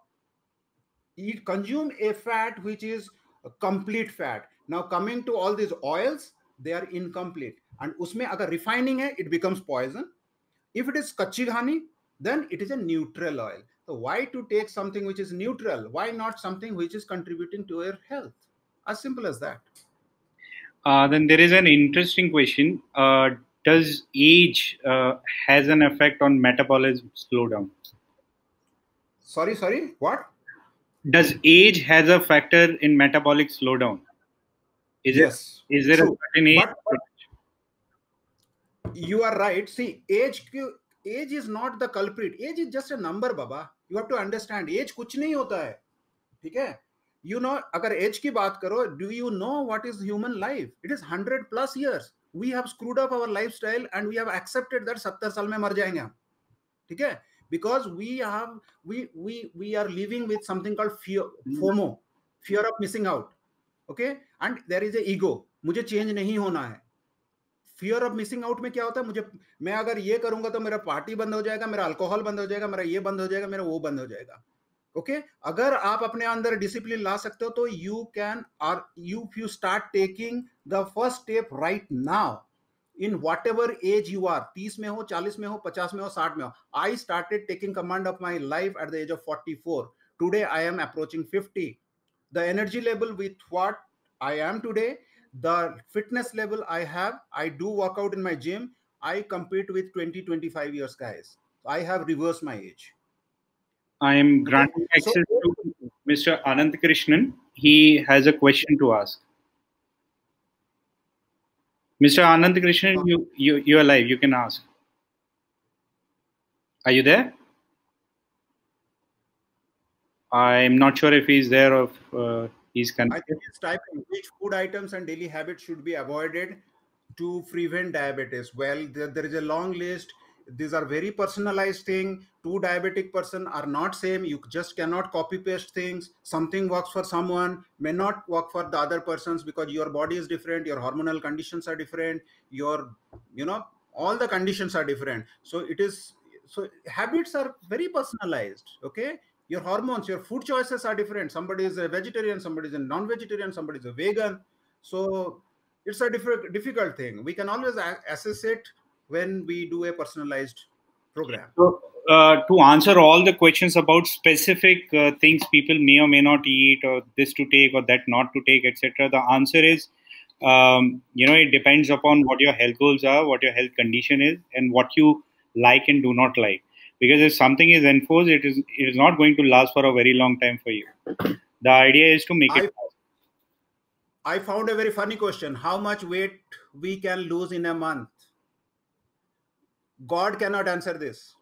eat, consume a fat which is a complete fat. Now coming to all these oils, they are incomplete, and उसमें अगर refining है, it becomes poison. If it is कच्ची घानी, then it is a neutral oil. So why to take something which is neutral? Why not something which is contributing to your health? As simple as that. Then there is an interesting question. Does age has an effect on metabolism slowdown? Sorry, what? Does age has a factor in metabolic slowdown? Yes. Is there a certain age? But you are right. See, age is not the culprit. Age is just a number, Baba. You have to understand. Age कुछ नहीं होता है, ठीक है? You know, अगर age की बात करो, do you know what is human life? It is 100+ years. We have screwed up our lifestyle and we have accepted that 70 साल में मर जाएंगे हम, ठीक है? Because we are living with something called FOMO, fear of missing out. Okay, and there is a ego. मुझे change नहीं होना है. फियर ऑफ मिसिंग आउट में क्या होता है? मैं अगर ये करूंगा तो मेरा पार्टी बंद हो जाएगा, मेरा अल्कोहल बंद हो जाएगा, मेरा ये बंद हो जाएगा, मेरा वो बंद हो जाएगा. ओके, अगर आप अपने अंदर डिसिप्लिन ला सकते हो तो यू कैन, और you start taking the first step right now in whatever age you are, 30 में हो, 40 में हो, 50 में हो, 60 में हो. I started taking command of my life at the age of 44. Today I am approaching 50. The energy level with what I am today, the fitness level I have, I do work out in my gym. I compete with 20-25 years guys. I have reversed my age. I am granting access to Mr. Anand Krishnan. He has a question to ask. Mr. Anand Krishnan, you are live. You can ask. Are you there? I'm not sure if he's there or if he's connected. I think he's typing which food items and daily habits should be avoided to prevent diabetes. Well, there is a long list. These are very personalized things. 2 diabetic person are not same. You just cannot copy paste things. Something works for someone may not work for the other persons because your body is different, your hormonal conditions are different, your, all the conditions are different. So habits are very personalized. Okay, your hormones, your food choices are different. Somebody is a vegetarian, somebody is a non-vegetarian, somebody is a vegan. So it's a difficult thing. We can always assess it when we do a personalized program. So, to answer all the questions about specific things people may or may not eat, or this to take or that not to take, etc., the answer is, it depends upon what your health goals are, what your health condition is, and what you like and do not like. Because if something is enforced, it is not going to last for a very long time for you. The idea is to make it. I found a very funny question. How much weight we can lose in a month? God cannot answer this.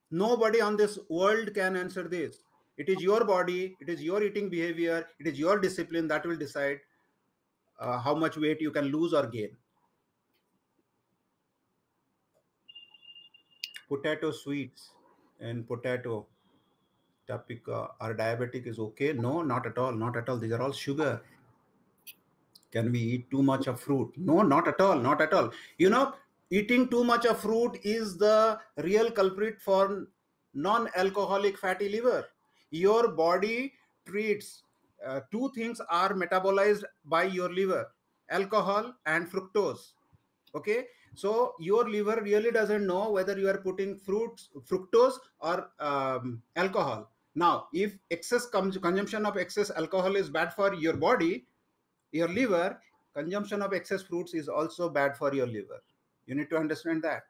Nobody on this world can answer this. It is your body, it is your eating behavior, it is your discipline that will decide how much weight you can lose or gain. Potato sweets and potato tapioca are diabetic is okay? No, not at all. Not at all. These are all sugar. Can we eat too much of fruit? No, not at all. Not at all. You know, eating too much of fruit is the real culprit for non-alcoholic fatty liver. Your body treats two things are metabolized by your liver: alcohol and fructose. Okay, so your liver really doesn't know whether you are putting fructose or alcohol. Now, if excess consumption of excess alcohol is bad for your body, your liver, consumption of excess fruits is also bad for your liver. You need to understand that.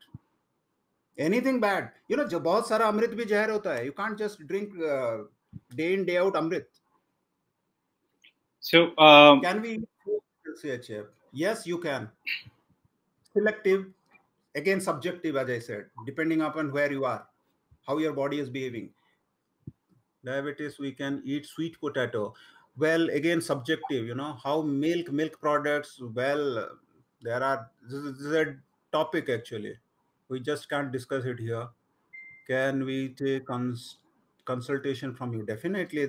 Anything bad, you know, बहुत सारा अमृत भी जहर होता है. You can't just drink day in day out Amrit. So can we CHF? Yes, you can. Selective, again subjective, as I said, depending upon where you are, how your body is behaving. Diabetes, we can eat sweet potato. Well, again subjective, you know, how milk products, well, there are, this is a topic actually, we just can't discuss it here. Can we take consultation from you? Definitely.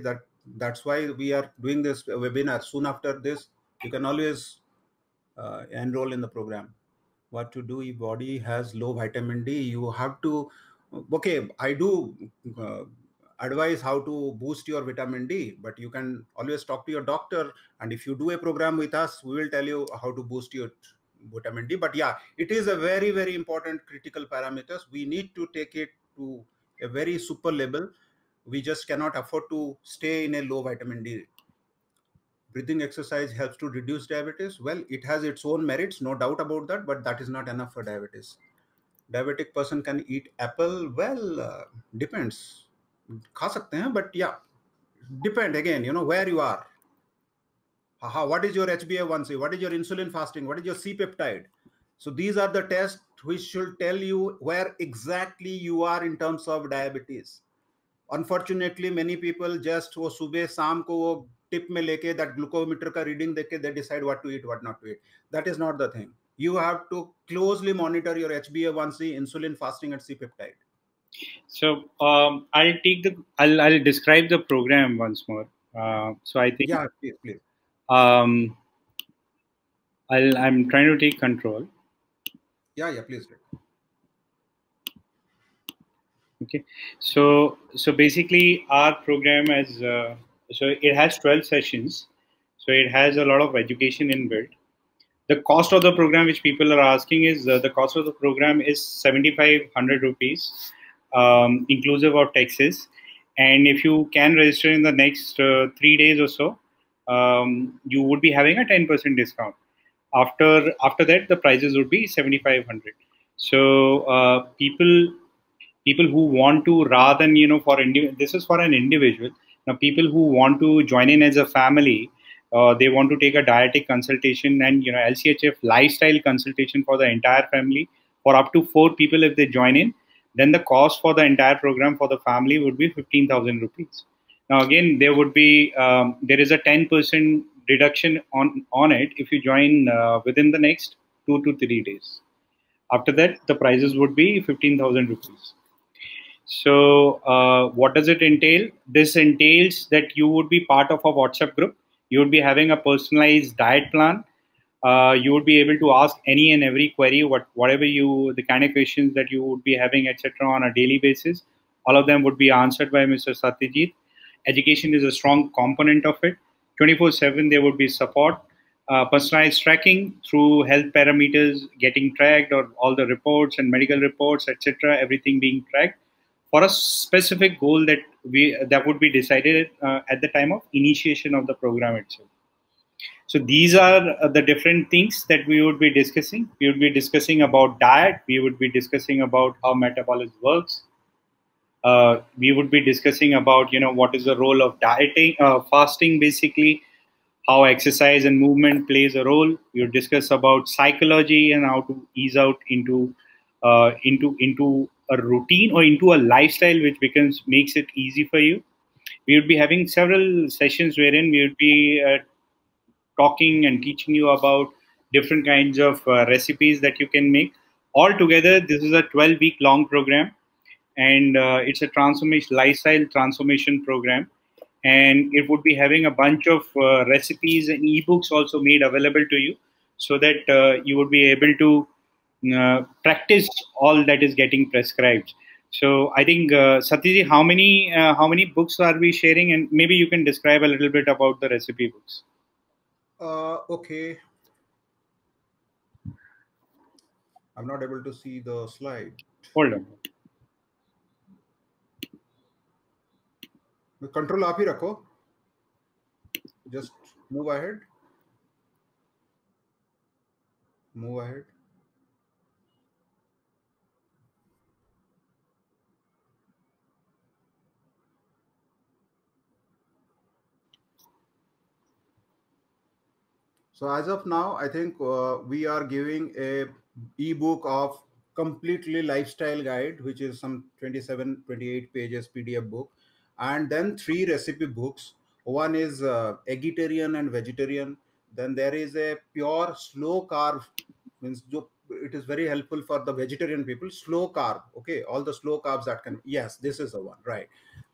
That's why we are doing this webinar. Soon after this, you can always enroll in the program. What to do if body has low vitamin D? You have to, okay, I do advise how to boost your vitamin D, but you can always talk to your doctor, and if you do a program with us, we will tell you how to boost your vitamin D. But yeah, it is a very, very important critical parameters. We need to take it to a very super level. We just cannot afford to stay in a low vitamin D. Breathing exercise helps to reduce diabetes. Well, it has its own merits, no doubt about that, but that is not enough for diabetes. Diabetic person can eat apple. Well, depends. खा सकते हैं, but yeah, depend again, you know, where you are. What is your HbA1c? What is your insulin fasting? What is your C-peptide? So these are the tests which should tell you where exactly you are in terms of diabetes. Unfortunately, many people just वो सुबह शाम को वो tip में लेके that glucometer का reading देख के they decide what to eat, what not to eat. That is not the thing. You have to closely monitor your HbA1c, insulin fasting, and C-peptide. So I'll describe the program once more. So I think please. I'm trying to take control. Please. Okay, so basically our program is so it has 12 sessions, so it has a lot of education inbuilt. The cost of the program, which people are asking, is the cost of the program is 7,500 rupees, inclusive of taxes. And if you can register in the next 3 days or so, you would be having a 10% discount. After that, the prices would be 7,500. So people who want to, rather than, you know, this is for an individual. Now, people who want to join in as a family, they want to take a dietetic consultation and, you know, LCHF lifestyle consultation for the entire family for up to 4 people. If they join in, then the cost for the entire program for the family would be 15,000 rupees. Now, again, there would be there is a 10% reduction on it if you join within the next 2 to 3 days. After that, the prices would be 15,000 rupees. So what does it entail? This entails that you would be part of a WhatsApp group. You would be having a personalized diet plan. You would be able to ask any and every query, whatever the kind of questions that you would be having, etc., on a daily basis. All of them would be answered by Mr. Satyajit. Education is a strong component of it. 24/7, there would be support, personalized tracking through health parameters getting tracked, or all the reports and medical reports, etc., everything being tracked for a specific goal that would be decided at the time of initiation of the program itself. So these are the different things that we would be discussing. We would be discussing about diet. We would be discussing about how metabolism works. We would be discussing about, you know, what is the role of dieting, fasting, basically, how exercise and movement plays a role. We would discuss about psychology and how to ease out into a routine or into a lifestyle which makes it easy for you. We would be having several sessions wherein we would be talking and teaching you about different kinds of recipes that you can make. Altogether, this is a 12-week long program, and it's a lifestyle transformation program. And it would be having a bunch of recipes and ebooks also made available to you, so that you would be able to practice all that is getting prescribed. So I think, Satyji, how many books are we sharing? And maybe you can describe a little bit about the recipe books. Okay. I'm not able to see the slide. Hold on. Control आप ही रखो. Just move ahead. Move ahead. So as of now, I think we are giving a ebook of completely lifestyle guide, which is some 27, 28 pages PDF book, and then 3 recipe books. One is vegetarian and vegetarian. Then there is a pure slow carb, means it is very helpful for the vegetarian people. Slow carb, okay, all the slow carbs that can. Yes, this is the one, right?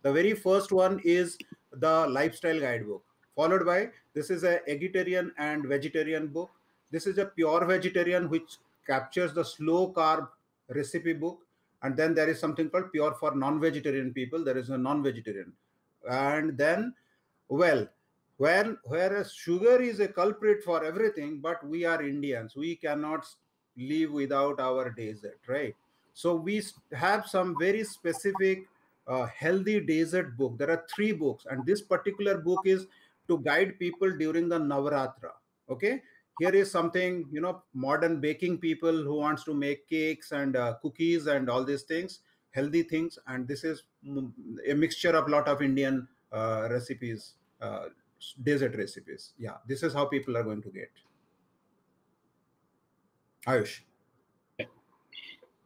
The very first one is the lifestyle guidebook, followed by, this is a vegetarian and vegetarian book. This is a pure vegetarian, which captures the slow carb recipe book. And then there is something called pure for non-vegetarian people. There is a non-vegetarian. And then, well, whereas sugar is a culprit for everything, but we are Indians, we cannot live without our dessert, right? So we have some very specific healthy dessert book. There are 3 books, and this particular book is to guide people during the Navaratra. Okay, here is something, modern baking people who wants to make cakes and cookies and all these things, healthy things. And this is a mixture of lot of Indian recipes, dessert recipes. Yeah, this is how people are going to get. Ayush.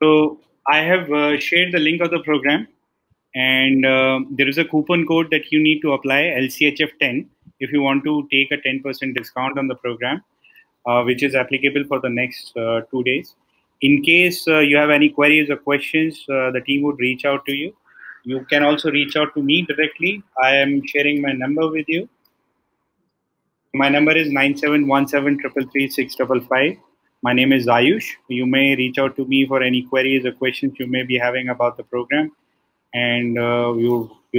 So I have shared the link of the program, and there is a coupon code that you need to apply, LCHF10, if you want to take a 10% discount on the program, which is applicable for the next 2 days. In case you have any queries or questions, the team would reach out to you. You can also reach out to me directly. I am sharing my number with you. My number is 9717333655. My name is Ayush. You may reach out to me for any queries or questions you may be having about the program. And we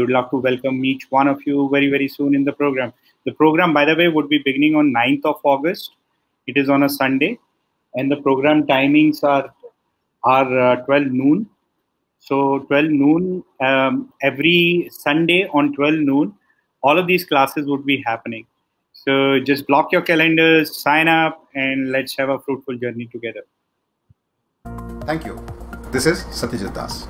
would love to welcome each one of you very, very soon in the program. The program, by the way, would be beginning on 9th of August. It is on a Sunday. And the program timings are 12 noon. So 12 noon, every Sunday on 12 noon, all of these classes would be happening. So just block your calendars, sign up, and let's have a fruitful journey together. Thank you. This is Satyajit Das.